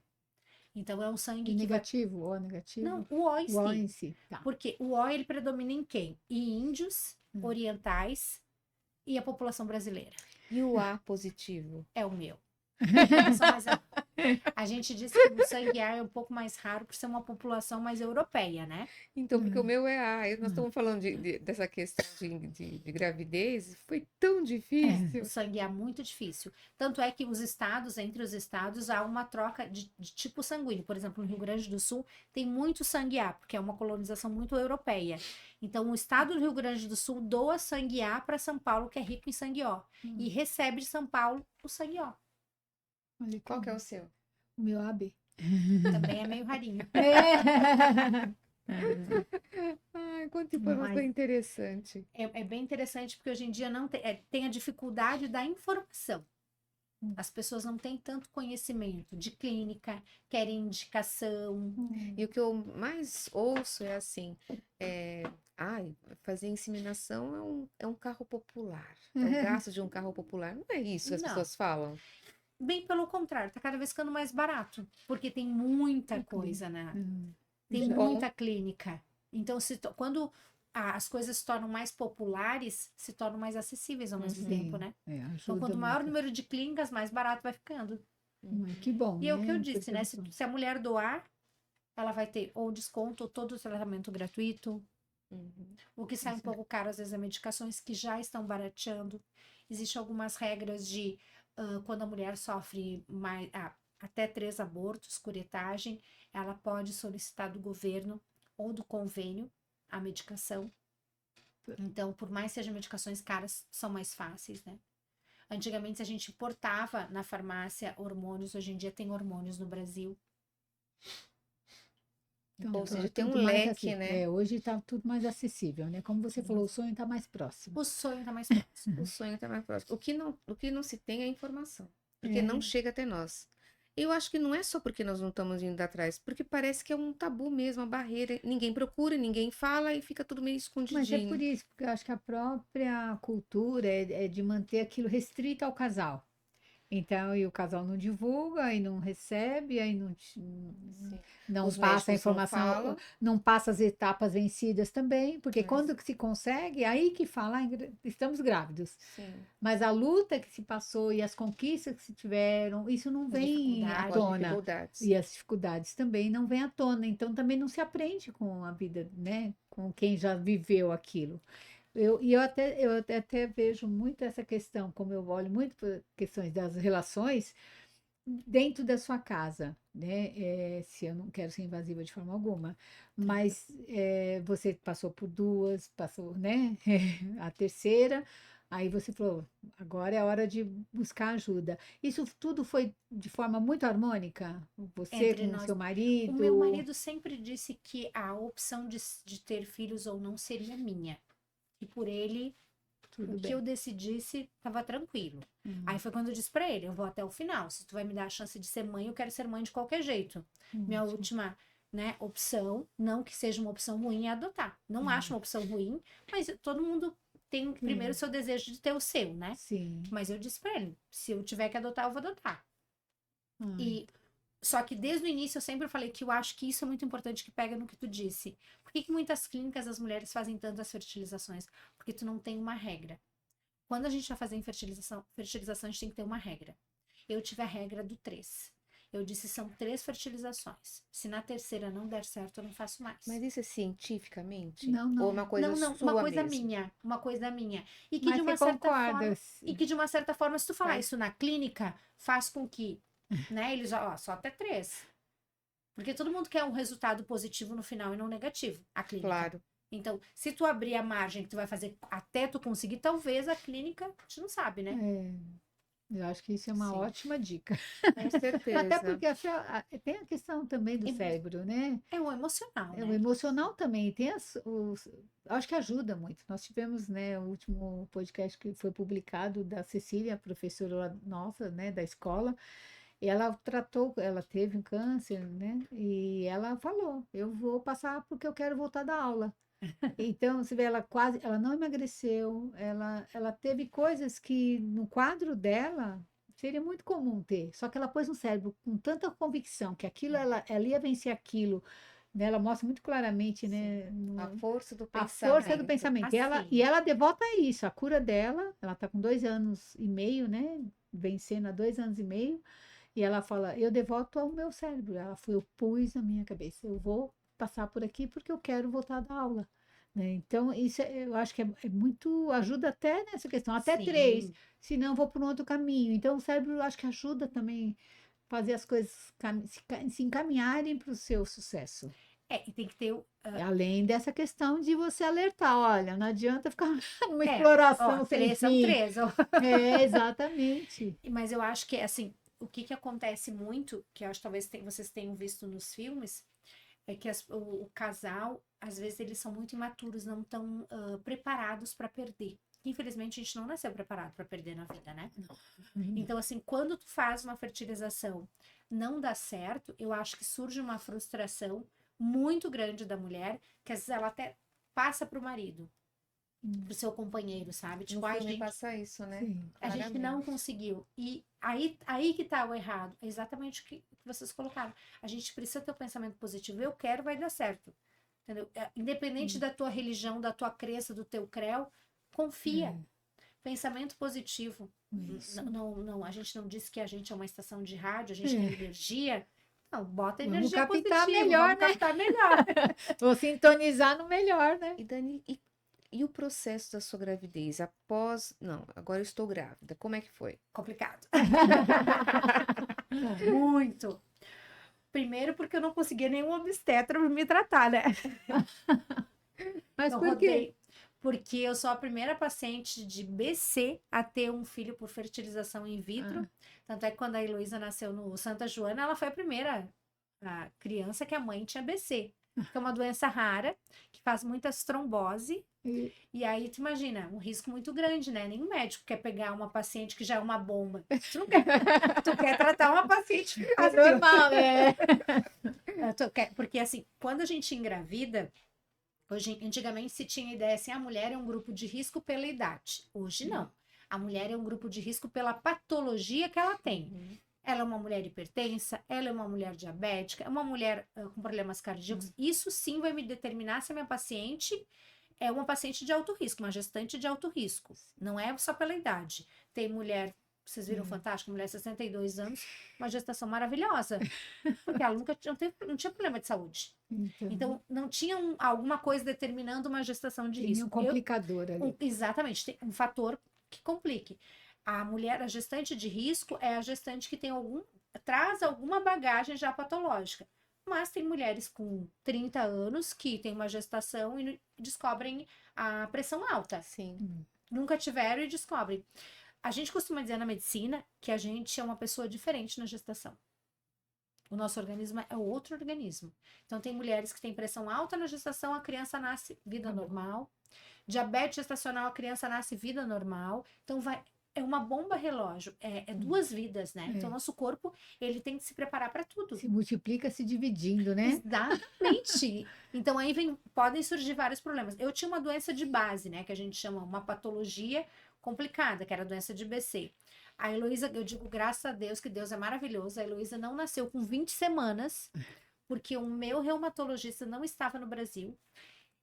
C: Então, é um sangue
A: E
C: que vai...
A: negativo, O negativo.
C: Não, o O em
A: O O
C: si.
A: em si. Tá.
C: Porque o O, ele predomina em quem? Em índios, orientais e a população brasileira.
B: E o A positivo?
C: É o meu. Só mais A gente disse que o sangue A é um pouco mais raro por ser uma população mais europeia, né?
B: Então, porque o meu é A, nós estamos falando dessa questão de gravidez, foi tão
C: O
B: difícil.
C: sangue A é muito difícil. Tanto é que entre os estados, há uma troca de tipo sanguíneo. Por exemplo, no Rio Grande do Sul tem muito sangue A, porque é uma colonização muito europeia. Então, o estado do Rio Grande do Sul doa sangue A para São Paulo, que é rico em sangue O. E recebe de São Paulo o sangue O.
A: Olha
B: Qual que é
A: bom.
B: o seu?
A: O meu AB.
C: Também é meio rarinho.
B: Ai, quanta informação
C: Mas
B: interessante.
C: é bem interessante, porque hoje em dia não tem a dificuldade da informação. As pessoas não têm tanto conhecimento de clínica, querem indicação.
B: E o que eu mais ouço é assim, ai, fazer inseminação é um carro popular, é o gasto de um carro popular. Não é isso que as
C: Não.
B: pessoas falam.
C: Bem pelo contrário, tá cada vez ficando mais barato, porque tem muita coisa, né? Tem
B: Já.
C: muita clínica. Então, quando as coisas se tornam mais populares, se tornam mais acessíveis ao mesmo tempo, né? Então,
A: Ajuda
C: quanto maior o
A: muito.
C: número de clínicas, mais barato vai ficando.
A: Que bom,
C: E é o que eu
A: né?
C: disse, né? Se a mulher doar, ela vai ter ou desconto, ou todo o tratamento gratuito.
B: Uhum.
C: O que sai um pouco caro, às vezes, é medicações que já estão barateando. Existem algumas regras de quando a mulher sofre até 3 abortos, curetagem, ela pode solicitar do governo ou do convênio a medicação. Então, por mais que sejam medicações caras, são mais fáceis, né? Antigamente, a gente importava na farmácia hormônios, hoje em dia tem hormônios no Brasil.
A: Então,
B: Ou seja,
A: é
B: tem um
A: tudo mais
B: leque, né?
A: hoje está tudo mais acessível, né? Como você falou, o sonho está mais próximo.
C: O sonho tá mais próximo.
B: O sonho está mais próximo. O que não se tem é informação, porque não chega até nós. Eu acho que não é só porque nós não estamos indo atrás, porque parece que é um tabu mesmo, uma barreira. Ninguém procura, ninguém fala e fica tudo meio
A: Mas é
B: escondidinho.
A: por isso, porque eu acho que a própria cultura é de manter aquilo restrito ao casal. Então, e o casal não divulga, aí não recebe, aí
B: Sim.
A: não
B: Os
A: passa a
B: médicos não
A: informação,
B: falam.
A: não passa as etapas vencidas também, porque
B: Mas-
A: quando que se consegue, aí que fala, estamos grávidos.
B: Sim.
A: Mas a luta que se passou e as conquistas que se tiveram, isso não
C: As
A: vem à
C: dificuldades.
B: Com as
A: tona.
B: dificuldades.
A: E as dificuldades também não vêm à tona. Então também não se aprende com a vida, né? Com quem já viveu aquilo. Eu até vejo muito essa questão, como eu olho muito para questões das relações dentro da sua casa, né? Se eu não quero ser invasiva de forma alguma, mas você passou por duas, passou, né? A terceira, aí você falou, agora é hora de buscar ajuda. Isso tudo foi de forma muito harmônica? Você
C: Entre
A: com o
C: nós.
A: seu
C: O
A: marido?
C: meu marido sempre disse que a opção de ter filhos ou não seria minha. E por ele,
A: Tudo
C: o que
A: bem.
C: eu decidisse estava tranquilo. Aí foi quando eu disse pra ele, eu vou até o final. Se tu vai me dar a chance de ser mãe, eu quero ser mãe de qualquer jeito. Minha última, né, opção, não que seja uma opção ruim, é adotar. Não acho uma opção ruim, mas todo mundo tem primeiro o seu desejo de ter o seu, né?
A: Sim.
C: Mas eu disse pra ele, se eu tiver que adotar, eu vou adotar.
A: Ai,
C: E só que desde o início eu sempre falei que eu acho que isso é muito importante, que pega no que tu disse. Por que muitas clínicas as mulheres fazem tantas fertilizações? Porque tu não tem uma regra. Quando a gente vai fazer fertilização, a gente tem que ter uma regra. Eu tive a regra do 3. Eu disse, são 3 fertilizações. Se na terceira não der certo, eu não faço mais.
B: Mas isso é cientificamente?
A: Não, não.
B: Ou é uma coisa
C: Não,
B: sua
C: uma coisa
B: mesmo?
C: minha, uma coisa minha. E que
A: Mas
C: de uma
A: você
C: certa
A: concorda?
C: forma, e que de uma certa forma, se tu falar
B: Faz.
C: isso na clínica, faz com que, né, eles, ó, só até 3. Porque todo mundo quer um resultado positivo no final e não negativo, a clínica.
B: Claro.
C: Então, se tu abrir a margem que tu vai fazer até tu conseguir, talvez a clínica, a gente não sabe, né?
A: Eu acho que isso é uma
B: Sim.
A: ótima dica.
B: Com certeza.
A: Até porque tem a questão também do cérebro, né?
C: É o emocional,
A: O
C: né?
A: emocional também tem acho que ajuda muito. Nós tivemos, né, o último podcast que foi publicado da Cecília, a professora nossa, né, da escola. Ela teve um câncer, né? E ela falou, eu vou passar porque eu quero voltar da aula. Então, você vê, ela não emagreceu, ela teve coisas que no quadro dela seria muito comum ter, só que ela pôs no cérebro com tanta convicção que aquilo, ela ia vencer aquilo, né? Ela mostra muito claramente, né?
B: A força do
A: A
B: pensamento.
A: força do pensamento.
C: Assim.
A: E ela devota a isso, a cura dela, ela está com 2 anos e meio, né? Vencendo há 2 anos e meio. E ela fala, eu devoto ao meu cérebro. Ela foi, eu pus na minha cabeça, eu vou passar por aqui porque eu quero voltar da aula. Né? Então, isso eu acho que é muito, ajuda até nessa questão, até três,
C: Sim.
A: senão eu vou por um outro caminho. Então, o cérebro eu acho que ajuda também fazer as coisas se encaminharem para o seu sucesso.
C: E tem que ter.
A: Além dessa questão de você alertar, olha, não adianta ficar numa
C: Ó,
A: exploração sem
C: três são
A: fim.
C: três. Ó.
A: É, exatamente.
C: Mas eu acho que, assim, o que acontece muito, que eu acho que talvez vocês tenham visto nos filmes, é que o casal, às vezes, eles são muito imaturos, não estão preparados para perder. Infelizmente, a gente não nasceu preparado para perder na vida, né? Então, assim, quando tu faz uma fertilização, não dá certo, eu acho que surge uma frustração muito grande da mulher, que às vezes ela até passa pro marido, pro seu companheiro, sabe? Tipo,
B: No
C: ai,
B: filme
C: gente,
B: passa isso, né?
A: Sim.
C: a gente não
B: Claramente.
C: conseguiu. E aí que tá o errado. É exatamente o que vocês colocaram. A gente precisa ter o pensamento positivo. Eu quero, vai dar certo. Entendeu? Independente da tua religião, da tua crença, do teu creu, confia. Pensamento positivo.
A: Isso.
C: Não, a gente não disse que a gente é uma estação de rádio, a gente tem
A: É.
C: energia. Não, bota
A: Vamos
C: energia
A: captar
C: positiva,
A: melhor,
C: vamos
A: né?
C: captar melhor.
A: Vou sintonizar no melhor, né?
B: E Dani, e o processo da sua gravidez após. Não, agora eu estou grávida. Como é que foi?
C: Complicado. Muito. Primeiro porque eu não conseguia nenhum obstetra me tratar, né?
A: Mas
C: Eu
A: por quê?
C: rodei. Porque eu sou a primeira paciente de BC a ter um filho por fertilização in vitro. Tanto é que quando a Heloísa nasceu no Santa Joana, ela foi a primeira criança que a mãe tinha BC. Que é uma doença rara, que faz muitas trombose.
A: E-
C: E aí, tu imagina, um risco muito grande, né? Nenhum médico quer pegar uma paciente que já é uma bomba. Tu não quer, tu quer tratar uma paciente
A: É
C: fácil.
A: normal, né?
C: Porque assim, quando a gente engravida, antigamente se tinha ideia assim, a mulher é um grupo de risco pela idade. Hoje não. A mulher é um grupo de risco pela patologia que ela tem. Ela é uma mulher hipertensa, ela é uma mulher diabética, é uma mulher com problemas cardíacos. Isso sim vai me determinar se a minha paciente é uma paciente de alto risco, uma gestante de alto risco. Não é só pela idade. Tem mulher, vocês viram Fantástico, mulher de 62 anos, uma gestação maravilhosa. Porque ela nunca não tinha problema de saúde. Então, não tinha alguma coisa determinando uma gestação de
A: Tem
C: risco.
A: um complicador ali.
C: Exatamente, tem um fator que complique. A mulher, a gestante de risco, é a gestante que traz alguma bagagem já patológica. Mas tem mulheres com 30 anos que têm uma gestação e descobrem a pressão alta.
B: Sim.
C: Nunca tiveram e descobrem. A gente costuma dizer na medicina que a gente é uma pessoa diferente na gestação. O nosso organismo é outro organismo. Então, tem mulheres que têm pressão alta na gestação, a criança nasce vida normal. Diabetes gestacional, a criança nasce vida normal. Então, é uma bomba relógio. É duas vidas, né? Então, nosso corpo, ele tem que se preparar para tudo.
A: Se multiplica se dividindo, né?
C: Exatamente. Então, aí podem surgir vários problemas. Eu tinha uma doença de base, né? Que a gente chama uma patologia complicada, que era a doença de BC. A Heloísa, eu digo graças a Deus, que Deus é maravilhoso. A Heloísa não nasceu com 20 semanas, porque o meu reumatologista não estava no Brasil.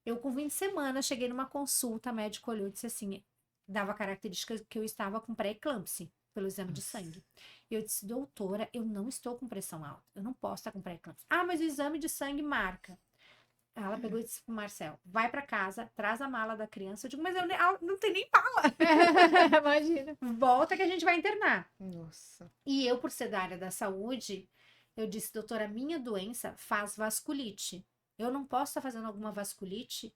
C: Eu, com 20 semanas, cheguei numa consulta, a médica olhou e disse assim, dava características que eu estava com pré-eclâmpsia, pelo exame de sangue. Eu disse, doutora, eu não estou com pressão alta, eu não posso estar com pré-eclâmpsia. Ah, mas o exame de sangue marca. Ela pegou e disse pro Marcel, vai para casa, traz a mala da criança. Eu digo, mas não tem nem mala.
A: Imagina.
C: Volta que a gente vai internar.
B: Nossa.
C: E eu, por ser da área da saúde, eu disse, doutora, minha doença faz vasculite. Eu não posso estar fazendo alguma vasculite?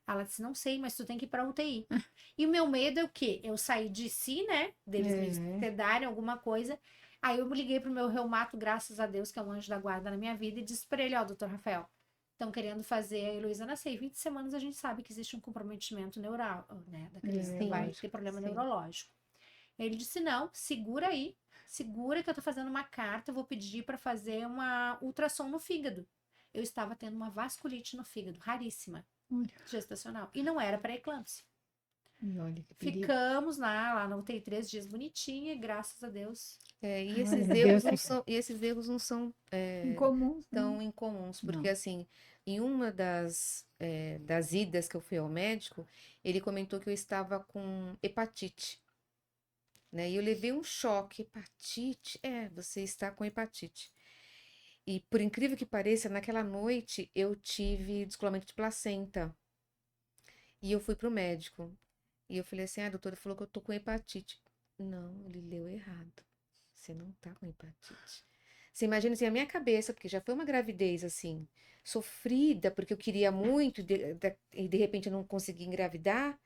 C: Ela disse, não sei, mas tu tem que ir pra UTI. E o meu medo é o quê? Eu sair de si, né? Deles me sedarem alguma coisa. Aí eu me liguei pro meu reumato, graças a Deus, que é um anjo da guarda na minha vida, e disse pra ele, ó, doutor Rafael, estão querendo fazer a Heloísa nascer. Em 20 semanas a gente sabe que existe um comprometimento neural, né? Da criança que vai ter problema neurológico. Ele disse, não, segura aí. Segura que eu tô fazendo uma carta, eu vou pedir para fazer uma ultrassom no fígado. Eu estava tendo uma vasculite no fígado, raríssima, gestacional. E não era pré-eclâmpsia.
A: Olha que perigo.
C: Ficamos lá na UTI 3 dias bonitinha, e graças a Deus.
B: E esses erros não são
A: Incomum.
B: tão incomuns, porque assim, em uma das idas que eu fui ao médico, ele comentou que eu estava com hepatite, né? E eu levei um choque, hepatite, você está com hepatite. E por incrível que pareça, naquela noite eu tive descolamento de placenta. E eu fui pro médico. E eu falei assim, a doutora falou que eu tô com hepatite. Não, ele leu errado. Você não tá com hepatite. Você imagina assim, a minha cabeça, porque já foi uma gravidez assim, sofrida, porque eu queria muito, e de repente eu não consegui engravidar,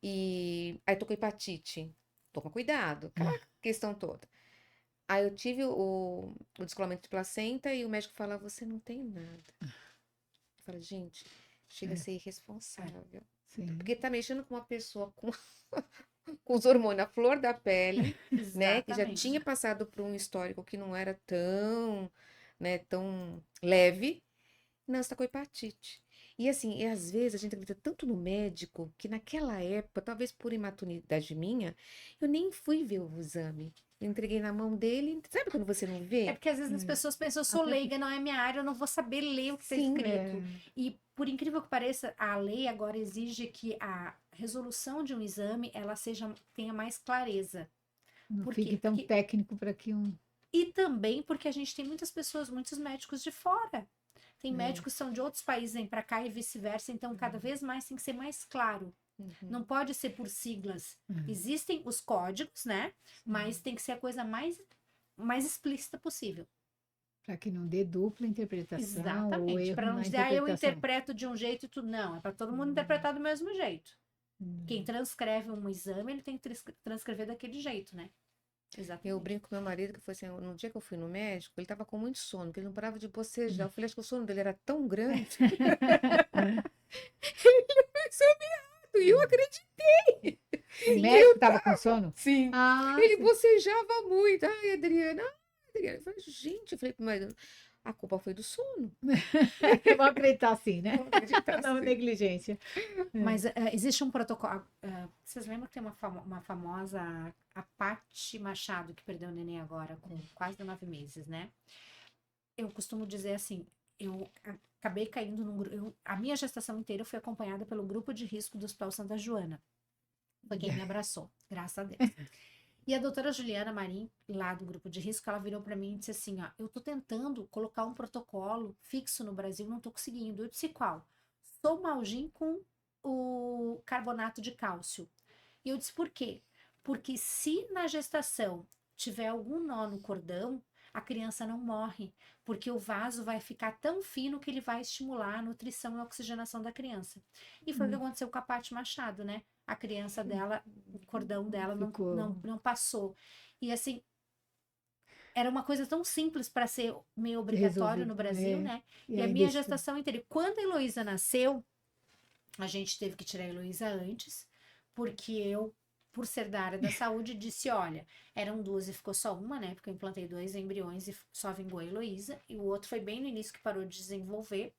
B: e aí tô com hepatite. Toma cuidado, aquela questão toda. Aí eu tive o descolamento de placenta e o médico fala, você não tem nada. Eu falo, gente, chega a ser irresponsável.
A: Sim.
B: Porque tá mexendo com uma pessoa com os hormônios à flor da pele, né? Que já
C: Exatamente.
B: tinha passado por um histórico que não era tão, né, tão leve. Não, você tá com hepatite. E assim, e às vezes a gente acredita tanto no médico que naquela época, talvez por imaturidade minha, eu nem fui ver o exame. Eu entreguei na mão dele. Sabe quando você não
C: É
B: vê?
C: porque às vezes as pessoas pensam, eu sou leiga, não é minha área, eu não vou saber ler o que está
B: Sim.
C: escrito. E por incrível que pareça, a lei agora exige que a resolução de um exame ela tenha mais clareza.
A: Não
C: Por
A: fique
C: quê?
A: tão técnico para que um.
C: E também porque a gente tem muitas pessoas, muitos médicos de fora. Tem médicos que são de outros países, vêm para cá e vice-versa, então cada vez mais tem que ser mais claro. Não pode ser por siglas. Existem os códigos, né? Mas tem que ser a coisa mais explícita possível.
A: Para que não dê dupla interpretação ou
C: Exatamente.
A: erro
C: Para não
A: na
C: dizer, eu
A: interpretação.
C: interpreto de um jeito e tudo. Não, é para todo mundo interpretar do mesmo jeito. Quem transcreve um exame, ele tem que transcrever daquele jeito, né? Exatamente.
B: Eu brinco com meu marido que foi assim, no dia que eu fui no médico, ele tava com muito sono, porque ele não parava de bocejar. Eu falei, acho que o sono dele era tão grande. E eu acreditei.
A: O médico estava com sono?
B: Sim.
A: Ah,
B: Ele
A: sim.
B: bocejava muito. Ai, Adriana, Adriana. Eu falei, gente, eu falei pro marido, a culpa foi do sono.
A: Vamos acreditar assim, né?
B: Vamos acreditar
A: Não,
B: assim.
A: negligência.
C: Mas existe um protocolo. Vocês lembram que tem uma famosa, a Paty Machado, que perdeu o neném agora, com quase 9 meses, né? Eu costumo dizer assim, eu acabei caindo num grupo. A minha gestação inteira foi acompanhada pelo grupo de risco do Hospital Santa Joana. Foi quem me abraçou, graças a Deus. E a doutora Juliana Marim, lá do grupo de risco, ela virou para mim e disse assim, ó, eu tô tentando colocar um protocolo fixo no Brasil, não tô conseguindo. Eu disse qual? Somalgin com o carbonato de cálcio. E eu disse por quê? Porque se na gestação tiver algum nó no cordão, a criança não morre, porque o vaso vai ficar tão fino que ele vai estimular a nutrição e a oxigenação da criança. E foi o que aconteceu com a Paty Machado, né? A criança dela, o cordão dela não passou. E assim, era uma coisa tão simples para ser meio obrigatório no Brasil, né? E a minha gestação inteira. Quando a Heloísa nasceu, a gente teve que tirar a Heloísa antes, porque eu, por ser da área da saúde, disse, olha, eram 2 e ficou só uma, né? Porque eu implantei 2 embriões e só vingou a Heloísa, e o outro foi bem no início que parou de desenvolver.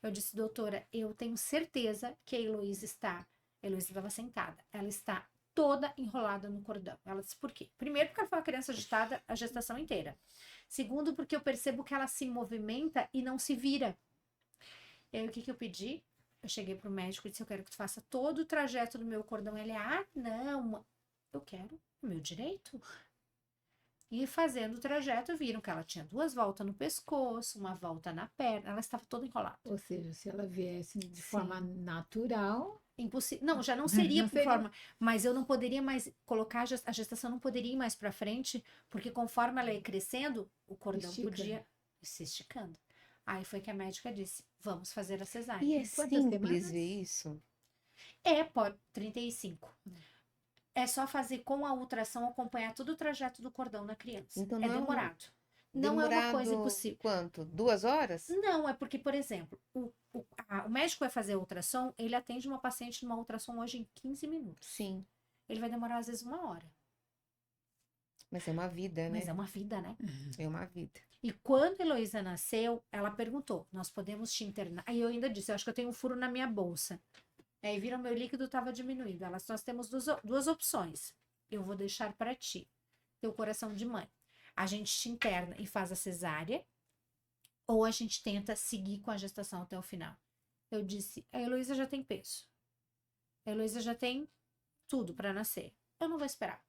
C: Eu disse, doutora, eu tenho certeza que a Heloísa estava sentada, ela está toda enrolada no cordão. Ela disse, por quê? Primeiro, porque ela foi uma criança agitada a gestação inteira. Segundo, porque eu percebo que ela se movimenta e não se vira. E aí, o que eu pedi? Eu cheguei pro médico e disse, eu quero que tu faça todo o trajeto do meu cordão. Ele, não, eu quero o meu direito. E fazendo o trajeto, viram que ela tinha 2 voltas no pescoço, uma volta na perna, ela estava toda enrolada.
A: Ou seja, se ela viesse de forma natural.
C: Impossível. Não, já não seria por forma. Mas eu não poderia mais colocar a gestação, não poderia ir mais para frente, porque conforme ela ia crescendo, o cordão podia ir se esticando. Aí foi que a médica disse, vamos fazer a cesárea.
B: E é simples ver isso?
C: Pode, 35. É só fazer com a ultrassom acompanhar todo o trajeto do cordão da criança.
B: Então,
C: é demorado. Não é uma coisa impossível.
B: Quanto? 2 horas?
C: Não, é porque, por exemplo, o médico vai fazer ultrassom, ele atende uma paciente numa ultrassom hoje em 15 minutos.
B: Sim.
C: Ele vai demorar às vezes 1 hora.
B: Mas é uma vida, né?
C: Mas é uma vida, né?
B: É uma vida.
C: E quando a Heloísa nasceu, ela perguntou, nós podemos te internar? Aí eu ainda disse, eu acho que eu tenho um furo na minha bolsa. Aí viram, meu líquido estava diminuindo. Nós temos duas opções. Eu vou deixar para ti, teu coração de mãe. A gente te interna e faz a cesárea, ou a gente tenta seguir com a gestação até o final. Eu disse, a Heloísa já tem peso. A Heloísa já tem tudo para nascer. Eu não vou esperar.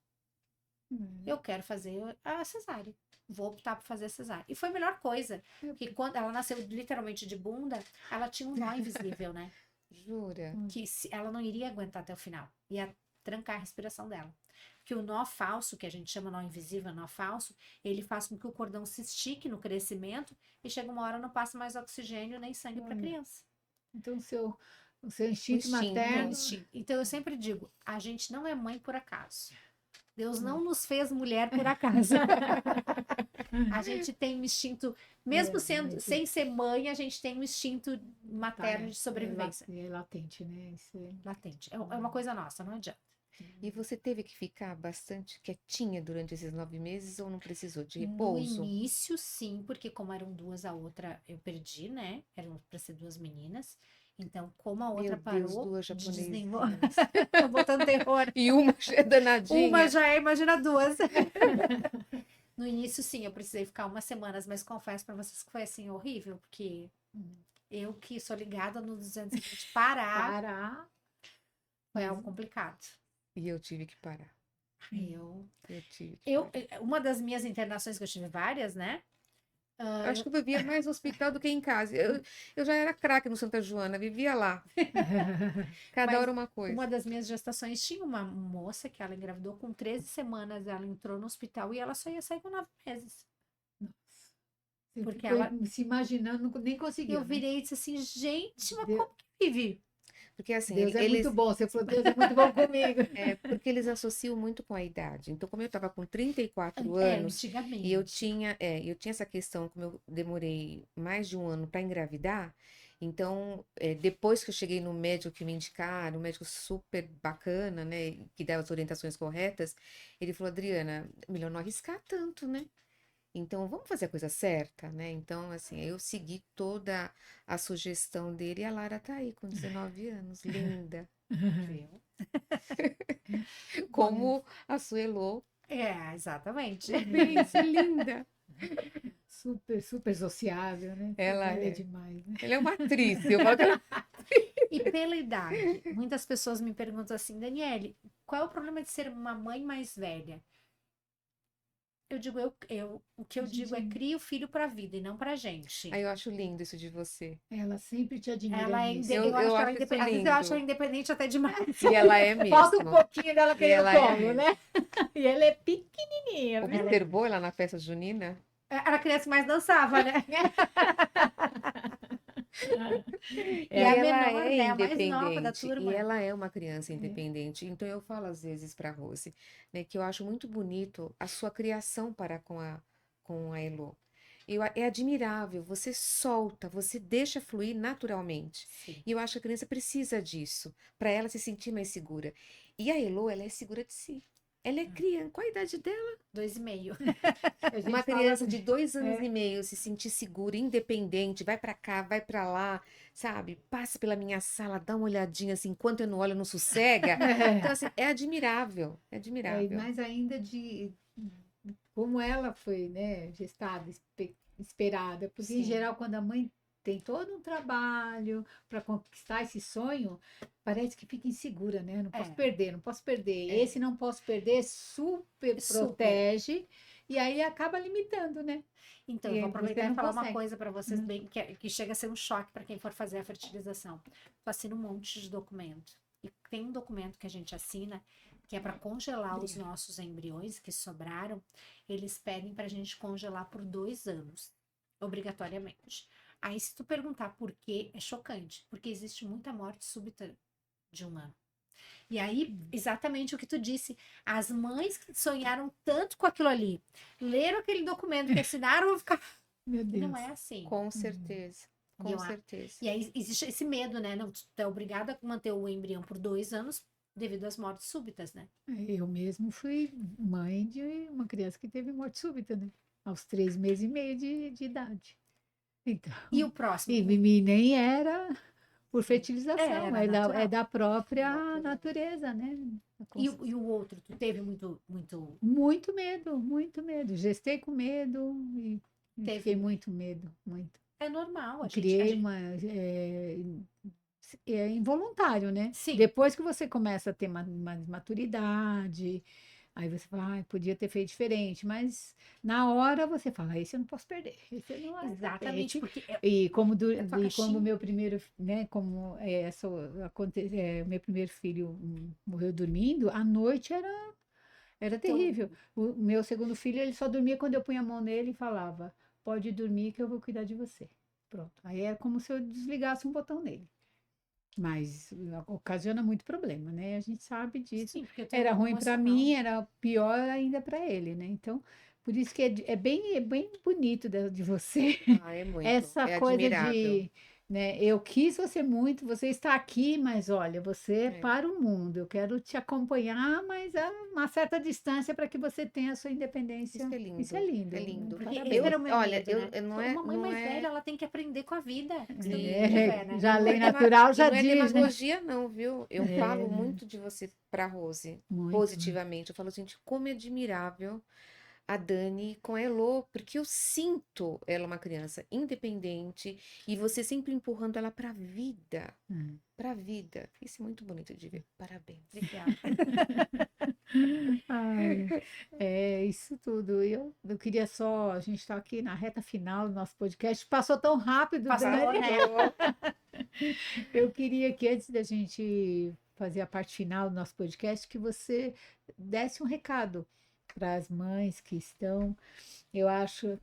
C: Eu quero fazer a cesárea. Vou optar por fazer a cesárea. E foi a melhor coisa. Porque quando ela nasceu literalmente de bunda, ela tinha um nó invisível, né?
B: Jura?
C: Que ela não iria aguentar até o final. Ia trancar a respiração dela. Porque o nó falso, que a gente chama nó invisível, nó falso, ele faz com que o cordão se estique no crescimento e chega uma hora não passa mais oxigênio nem sangue para a criança.
A: Então, o seu instinto
B: instinto.
A: materno.
C: Então eu sempre digo, a gente não é mãe por acaso. Deus não nos fez mulher por acaso. A gente tem um instinto, mesmo sendo, sem ser mãe, a gente tem um instinto materno de sobrevivência.
A: É latente, né? Isso
C: Latente. É uma coisa nossa, não adianta.
B: E você teve que ficar bastante quietinha durante esses 9 meses ou não precisou de
C: No
B: repouso?
C: início, sim, porque como eram duas, a outra eu perdi, né? Eram para ser duas meninas. Então, como a outra
B: Meu Deus,
C: parou
B: duas
C: de
B: japonesinhas.
C: desenvolver. Tô botando terror.
B: E uma é danadinha.
C: Uma já é, imagina duas. No início, sim, eu precisei ficar umas semanas, mas confesso para vocês que foi assim horrível, porque eu que sou ligada no 220 parar foi algo complicado.
B: E eu tive que parar.
C: Eu
B: tive que parar.
C: uma das minhas internações, que eu tive várias, né?
B: Eu acho que eu vivia mais no hospital do que em casa. Eu já era craque no Santa Joana, vivia lá. Cada
C: Mas
B: hora uma coisa.
C: Uma das minhas gestações tinha uma moça que ela engravidou com 13 semanas, ela entrou no hospital e ela só ia sair com 9 meses.
A: Você
C: Porque
A: ficou
C: ela-
A: se imaginando, nem conseguia.
C: Eu virei e disse assim, gente, mas
A: Deus-
C: como que vive?
B: Porque assim,
A: Deus é
B: eles,
A: muito bom. Você falou, Deus é muito bom comigo.
B: porque eles associam muito com a idade. Então, como eu estava com 34
C: É,
B: anos,
C: antigamente.
B: e eu tinha essa questão, como eu demorei mais de um ano para engravidar, então, depois que eu cheguei no médico que me indicaram, um médico super bacana, né, que dava as orientações corretas, ele falou, Adriana, melhor não arriscar tanto, né? Então, vamos fazer a coisa certa, né? Então, assim, eu segui toda a sugestão dele e a Lara tá aí com 19 anos, linda.
C: Viu?
B: Como a Suelô,
C: É, exatamente.
B: pensa, linda.
A: Super, super sociável, né?
B: Ela
A: é
B: é.
A: demais, né?
B: Ela é uma atriz. Eu falo que ela...
C: E pela idade, muitas pessoas me perguntam assim, Daniele, qual é o problema de ser uma mãe mais velha? Eu digo, o que eu digo é crie o filho para a vida e não para gente.
B: Aí eu acho lindo isso de você.
A: Ela sempre te admira
C: Ela é
A: nisso.
C: eu acho
B: Eu
C: ela
B: acho isso
C: independente. Às vezes eu
B: lindo.
C: acho ela independente até demais.
B: E ela é mesmo.
A: Falta um pouquinho dela querer
B: ela
A: o
B: é
A: colo,
B: mesmo.
A: né? E ela é pequenininha. Né?
B: Observou ela na festa junina?
C: Era a criança que mais dançava, né? E
B: E
C: a
B: ela
C: menor,
B: é
C: né? A mais nova da
B: independente.
C: turma.
B: E ela é uma criança independente. Então eu falo às vezes para a Rose, né, que eu acho muito bonito a sua criação para com a Elô. É admirável, você solta, você deixa fluir naturalmente.
C: Sim.
B: E eu acho que a criança precisa disso, para ela se sentir mais segura. E a Elô, ela é segura de si. Ela é criança. Qual a idade dela?
C: 2,5.
A: A gente
B: Uma
A: fala-
B: criança de 2 anos e meio se sentir segura, independente, vai pra cá, vai pra lá, sabe? Passa pela minha sala, dá uma olhadinha assim, enquanto eu não olho, não sossega. Então, assim, é admirável, é
A: É, e
B: admirável.
A: mais ainda de como ela foi, né, gestada, esperada. Porque, em
C: Sim.
A: geral, quando a mãe tem todo um trabalho para conquistar esse sonho, parece que fica insegura, né? Não posso
C: É.
A: perder, não posso perder.
C: É.
A: Esse não posso perder, super protege. E aí acaba limitando, né?
C: Então,
A: E
C: eu vou
A: você
C: aproveitar
A: não
C: e falar uma
A: consegue.
C: coisa para vocês bem que chega a ser um choque para quem for fazer a fertilização. Tu assina um monte de documento. E tem um documento que a gente assina que é para congelar os nossos embriões que sobraram. Eles pedem para a gente congelar por 2 anos, obrigatoriamente. Aí, se tu perguntar por quê, é chocante, porque existe muita morte súbita de humano. E aí, exatamente o que tu disse, as mães que sonharam tanto com aquilo ali, leram aquele documento que assinaram, vão ficar.
A: Meu
C: E
A: Deus.
C: não é assim.
B: Com certeza,
C: E
B: com
C: eu-
B: certeza.
C: E aí existe esse medo, né? Não, tu é obrigada a manter o embrião por 2 anos devido às mortes súbitas, né?
A: Eu mesmo fui mãe de uma criança que teve morte súbita, né? Aos 3 meses e meio de idade. Então,
C: E o próximo?
A: e nem era por fertilização,
C: Era natural.
A: é da própria
B: Natural.
A: natureza, né?
C: E o outro? Tu teve muito.
A: Muito medo, muito medo. Gestei com medo e
C: Teve.
A: fiquei muito medo, muito.
C: É normal. A
A: Criei
C: gente,
A: uma. É involuntário, né?
C: Sim.
A: Depois que você começa a ter uma maturidade, Aí você fala, podia ter feito diferente, mas na hora você fala, esse eu não posso perder, esse eu não
C: Exatamente,
A: repete.
C: porque
A: E como,
C: é tua
A: e como
C: caixinha.
A: meu primeiro, né, como meu primeiro filho morreu dormindo, à noite era
C: Então,
A: terrível. O meu segundo filho, ele só dormia quando eu punha a mão nele e falava, pode dormir que eu vou cuidar de você. Pronto. Aí é como se eu desligasse um botão nele. Mas ocasiona muito problema, né? A gente sabe disso.
C: sim, porque eu tenho
A: Era
C: um
A: ruim para
C: emocional.
A: mim, era pior ainda para ele, né? Então, por isso que é bem bonito de você
B: Ah, é muito.
A: essa
B: É
A: coisa
B: admirável.
A: de, né? Eu quis você muito, você está aqui, mas olha, você é
B: É.
A: para o mundo. Eu quero te acompanhar, mas a uma certa distância para que você tenha a sua
B: Isso
A: independência.
B: é
A: Isso é
B: lindo. É
A: lindo, né?
B: lindo.
C: Porque esse era
A: Parabéns.
C: o meu
B: Olha,
C: medo, né?
B: não
C: Uma mãe
B: não
C: mais
B: é,
C: velha, ela tem que aprender com a vida, senão não tem
B: e,
C: fé, né?
A: Já a
B: não é
A: lei natural
B: e
A: já
B: não é
A: diz, né?
B: demagogia, não, viu? Eu
A: É,
B: falo muito de você pra Rose,
A: muito.
B: positivamente. Eu falo, gente, como é admirável a Dani com a Elô, porque eu sinto ela uma criança independente e você sempre empurrando ela pra vida.
A: Hum.
B: Pra vida. Isso é muito bonito de ver. Parabéns.
C: Obrigada.
A: Ai, é isso tudo. Eu queria só, a gente está aqui na reta final do nosso podcast. Passou tão rápido,
C: Passou,
A: Dani.
C: né?
A: Eu queria que antes da gente fazer a parte final do nosso podcast, que você desse um recado para as mães que estão. Eu acho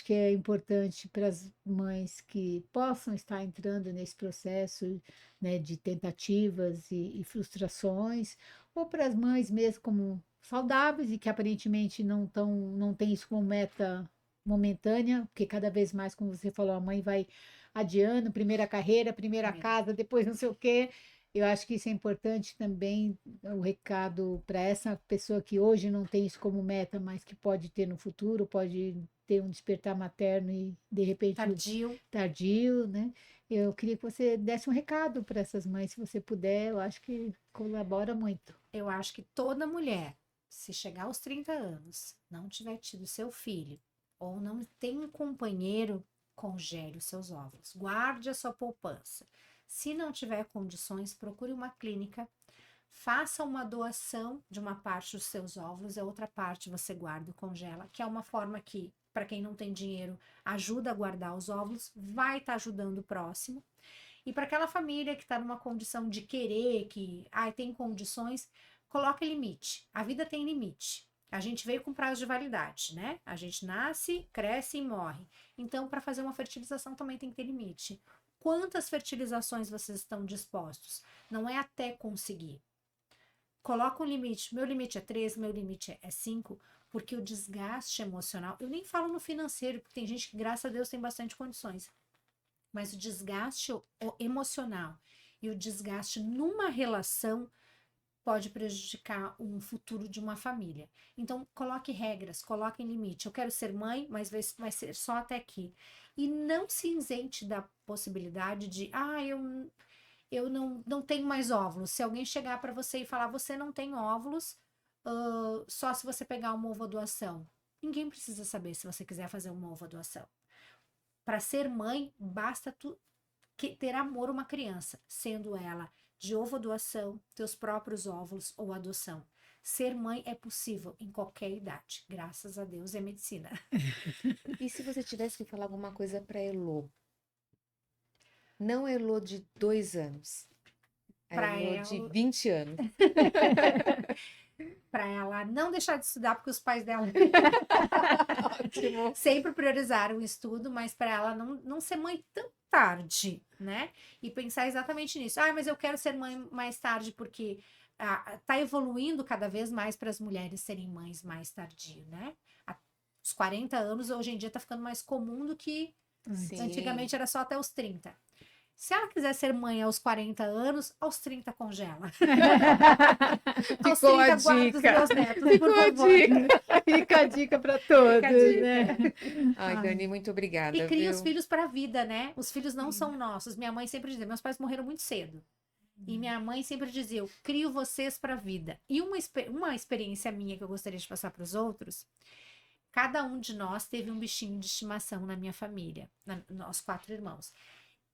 A: que é importante para as mães que possam estar entrando nesse processo, né, de tentativas e frustrações, ou para as mães mesmo como saudáveis e que aparentemente não têm isso como meta momentânea, porque cada vez mais, como você falou, a mãe vai adiando, primeira carreira, primeira
C: É.
A: casa, depois não sei o quê. Eu acho que isso é importante também, o recado para essa pessoa que hoje não tem isso como meta, mas que pode ter no futuro, pode ter um despertar materno e de repente
C: Tardio.
A: tardio, né? Eu queria que você desse um recado para essas mães, se você puder, eu acho que colabora muito.
C: Eu acho que toda mulher, se chegar aos 30 anos, não tiver tido seu filho, ou não tem um companheiro, congele os seus óvulos. Guarde a sua poupança. Se não tiver condições, procure uma clínica, faça uma doação de uma parte dos seus óvulos, a outra parte você guarda e congela, que é uma forma que, para quem não tem dinheiro, ajuda a guardar os óvulos, vai estar ajudando o próximo. E para aquela família que está numa condição de querer, que tem condições, coloque limite. A vida tem limite. A gente veio com prazo de validade, né? A gente nasce, cresce e morre. Então, para fazer uma fertilização também tem que ter limite. Quantas fertilizações vocês estão dispostos? Não é até conseguir. Coloca um limite. Meu limite é 3, meu limite é 5, porque o desgaste emocional. Eu nem falo no financeiro, porque tem gente que, graças a Deus, tem bastante condições. Mas o desgaste emocional e o desgaste numa relação pode prejudicar um futuro de uma família. Então, coloque regras, coloque limite. Eu quero ser mãe, mas vai ser só até aqui. E não se isente da possibilidade de, eu não tenho mais óvulos. Se alguém chegar para você e falar, você não tem óvulos, só se você pegar uma ovodoação. Ninguém precisa saber se você quiser fazer uma ovodoação. Para ser mãe, basta ter amor a uma criança, sendo ela de ovodoação, teus próprios óvulos ou adoção. Ser mãe é possível em qualquer idade. Graças a Deus é medicina.
B: E se você tivesse que falar alguma coisa pra Elô? Não a Elô de 2 anos. A
C: Para
B: Elô de
C: ela,
B: 20 anos.
C: para ela não deixar de estudar, porque os pais dela
B: Ótimo.
C: sempre priorizaram o estudo, mas para ela não ser mãe tão tarde, né? E pensar exatamente nisso. Mas eu quero ser mãe mais tarde porque tá evoluindo cada vez mais para as mulheres serem mães mais tardio, né? Os 40 anos hoje em dia tá ficando mais comum do que
B: Sim.
C: antigamente era só até os 30. Se ela quiser ser mãe aos 40 anos, aos 30 congela. Aos
A: Ficou a
C: 30 guarda os
A: dica.
C: meus netos,
A: Ficou
C: por
A: a
C: favor.
A: dica. Fica a dica para todos,
C: Fica a dica.
A: né?
B: Ai, Dani, muito obrigada,
C: E cria os
B: viu?
C: filhos para a vida, né? Os filhos não são nossos. Minha mãe sempre dizia, meus pais morreram muito cedo. E minha mãe sempre dizia, eu crio vocês para a vida. E uma experiência minha que eu gostaria de passar para os outros, cada um de nós teve um bichinho de estimação na minha família, nós 4 irmãos.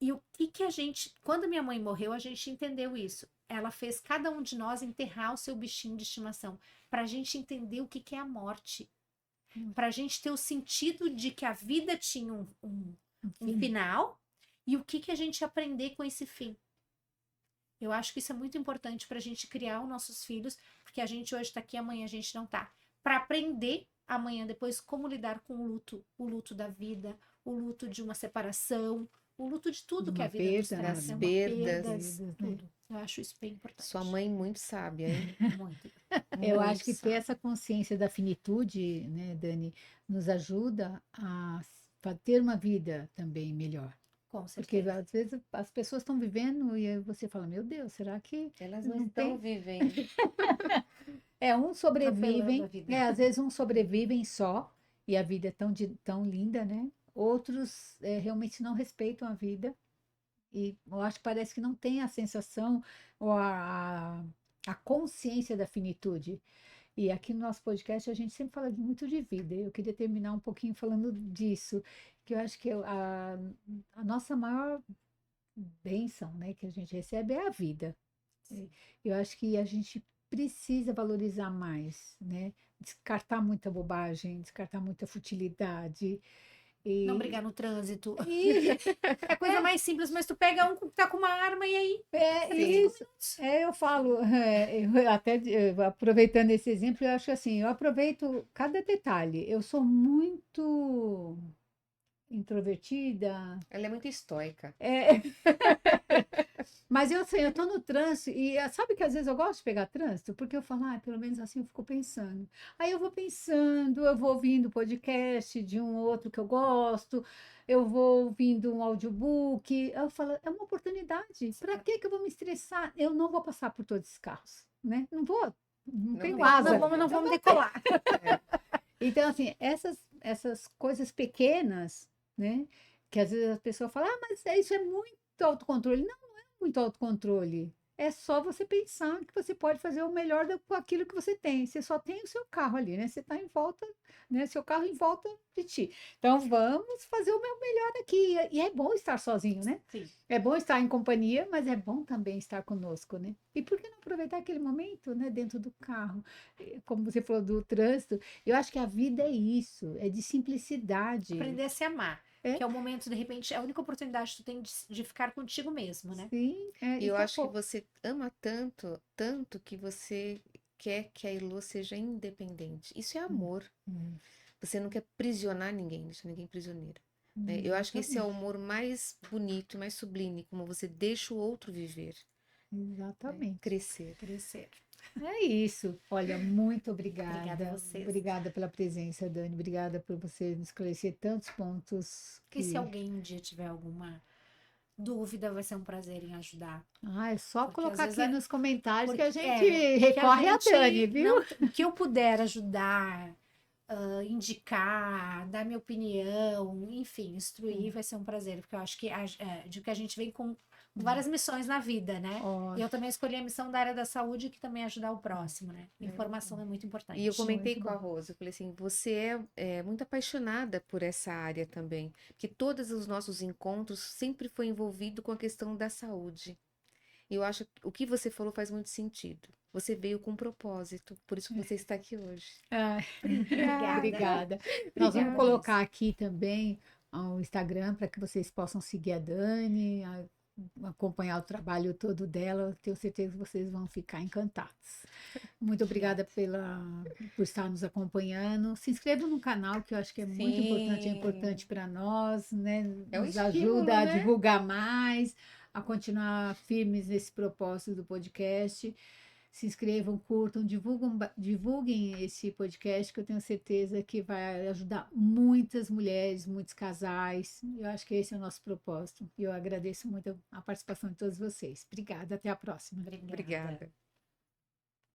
C: E o que a gente, quando minha mãe morreu, a gente entendeu isso. ela fez cada um de nós enterrar o seu bichinho de estimação, para a gente entender o que que é a morte, para a gente ter o sentido de que a vida tinha um final e o que que a gente ia aprender com esse fim. Eu acho que isso é muito importante para a gente criar os nossos filhos, porque a gente hoje está aqui, amanhã a gente não está. Para aprender amanhã, depois, como lidar com o luto da vida, o luto de uma separação, o luto de tudo
A: De
C: que
A: uma
C: a vida nos
A: perda,
C: traz,
B: né?
C: né?
B: Perdas,
C: Tudo. Eu acho isso bem importante.
B: Sua mãe muito sábia, hein?
C: Muito.
A: Eu
C: muito
A: acho que ter
C: sábio.
A: essa consciência da finitude, né, Dani, nos ajuda a ter uma vida também melhor.
C: Com
A: Porque
C: certeza.
A: às vezes as pessoas estão vivendo e aí você fala, meu Deus, será que
B: Elas não
A: não
B: estão
A: tem?
B: vivendo.
A: Um
C: Atropelando
A: sobrevivem,
C: a vida.
A: às vezes um sobrevivem só e a vida é tão linda, né? Outros realmente não respeitam a vida e eu acho que parece que não tem a sensação ou a consciência da finitude. E aqui no nosso podcast a gente sempre fala muito de vida. Eu queria terminar um pouquinho falando disso, que eu acho que a nossa maior bênção, né, que a gente recebe é a vida.
C: Sim.
A: Eu acho que a gente precisa valorizar mais, né? Descartar muita bobagem, descartar muita futilidade.
C: Não
A: E,
C: brigar no trânsito.
A: e
C: É a coisa mais simples, mas tu pega um que tá com uma arma e aí.
A: é
B: Sim.
A: isso. Eu falo, eu até aproveitando esse exemplo, eu acho assim, eu aproveito cada detalhe. Eu sou muito introvertida,
B: Ela é muito estoica.
A: mas eu sei, eu estou no trânsito e sabe que às vezes eu gosto de pegar trânsito, porque eu falo, pelo menos assim eu fico pensando. Aí eu vou pensando, eu vou ouvindo podcast de um outro que eu gosto, eu vou ouvindo um audiobook, eu falo, é uma oportunidade. Para que eu vou me estressar? Eu não vou passar por todos esses carros, né? Não vou, não tenho
B: tem
A: asa.
C: Não vamos decolar.
A: Então, assim, essas coisas pequenas, né? Que às vezes a pessoa fala, mas isso é muito autocontrole. Não, não é muito autocontrole. É só você pensar que você pode fazer o melhor com aquilo que você tem. Você só tem o seu carro ali, né? Você está em volta, né? Seu carro em volta de ti. Então, vamos fazer o meu melhor aqui. E é bom estar sozinho, né?
C: Sim.
A: É bom estar em companhia, mas é bom também estar conosco, né? E por que não aproveitar aquele momento, né? Dentro do carro? Como você falou do trânsito, eu acho que a vida é isso, é de simplicidade.
C: Aprender a se amar.
A: É.
C: Que é o momento, de repente, é a única oportunidade que tu tem de ficar contigo mesmo, né?
A: Sim,
B: E eu acho que
A: acabou.
B: você ama tanto, tanto que você quer que a Elô seja independente. Isso é amor. Você não quer prisionar ninguém, deixar ninguém prisioneira. Né? Eu acho que esse é o amor mais bonito, mais sublime, como você deixa o outro viver, né?
A: Exatamente.
B: Crescer.
C: Crescer.
A: É isso. Olha, muito obrigada.
C: Obrigada a vocês.
A: Obrigada pela presença, Dani. Obrigada por você esclarecer tantos pontos.
C: Que se alguém um dia tiver alguma dúvida, vai ser um prazer em ajudar.
A: É só
C: Porque às
A: colocar
C: vezes
A: aqui nos comentários que a gente
C: que
A: recorre a
C: gente
A: Dani, viu?
C: não- que eu puder ajudar, indicar, dar minha opinião, enfim, instruir, vai ser um prazer, porque eu acho que de que a gente vem com várias missões na vida, né?
A: Ó,
C: E eu também escolhi a missão da área da saúde, que também é ajudar o próximo, né? Informação é muito importante.
B: E eu comentei
A: Muito
B: com a
A: bom.
B: Rosa, eu falei assim, você é muito apaixonada por essa área também, que todos os nossos encontros sempre foi envolvido com a questão da saúde. E eu acho que o que você falou faz muito sentido. Você veio com um propósito, por isso que você está aqui hoje.
C: Obrigada.
A: Obrigada. Nós vamos colocar aqui também o Instagram para que vocês possam seguir a Dani, acompanhar o trabalho todo dela. Eu tenho certeza que vocês vão ficar encantados. Muito obrigada por estar nos acompanhando. Se inscreva no canal, que eu acho que é muito importante, é
B: Sim.
A: importante para nós, né?
B: É um
A: Nos
B: estímulo,
A: ajuda a
B: né?
A: divulgar mais, a continuar firmes nesse propósito do podcast. Se inscrevam, curtam, divulguem esse podcast, que eu tenho certeza que vai ajudar muitas mulheres, muitos casais. Eu acho que esse é o nosso propósito. E eu agradeço muito a participação de todos vocês. Obrigada, até a próxima.
B: Obrigada.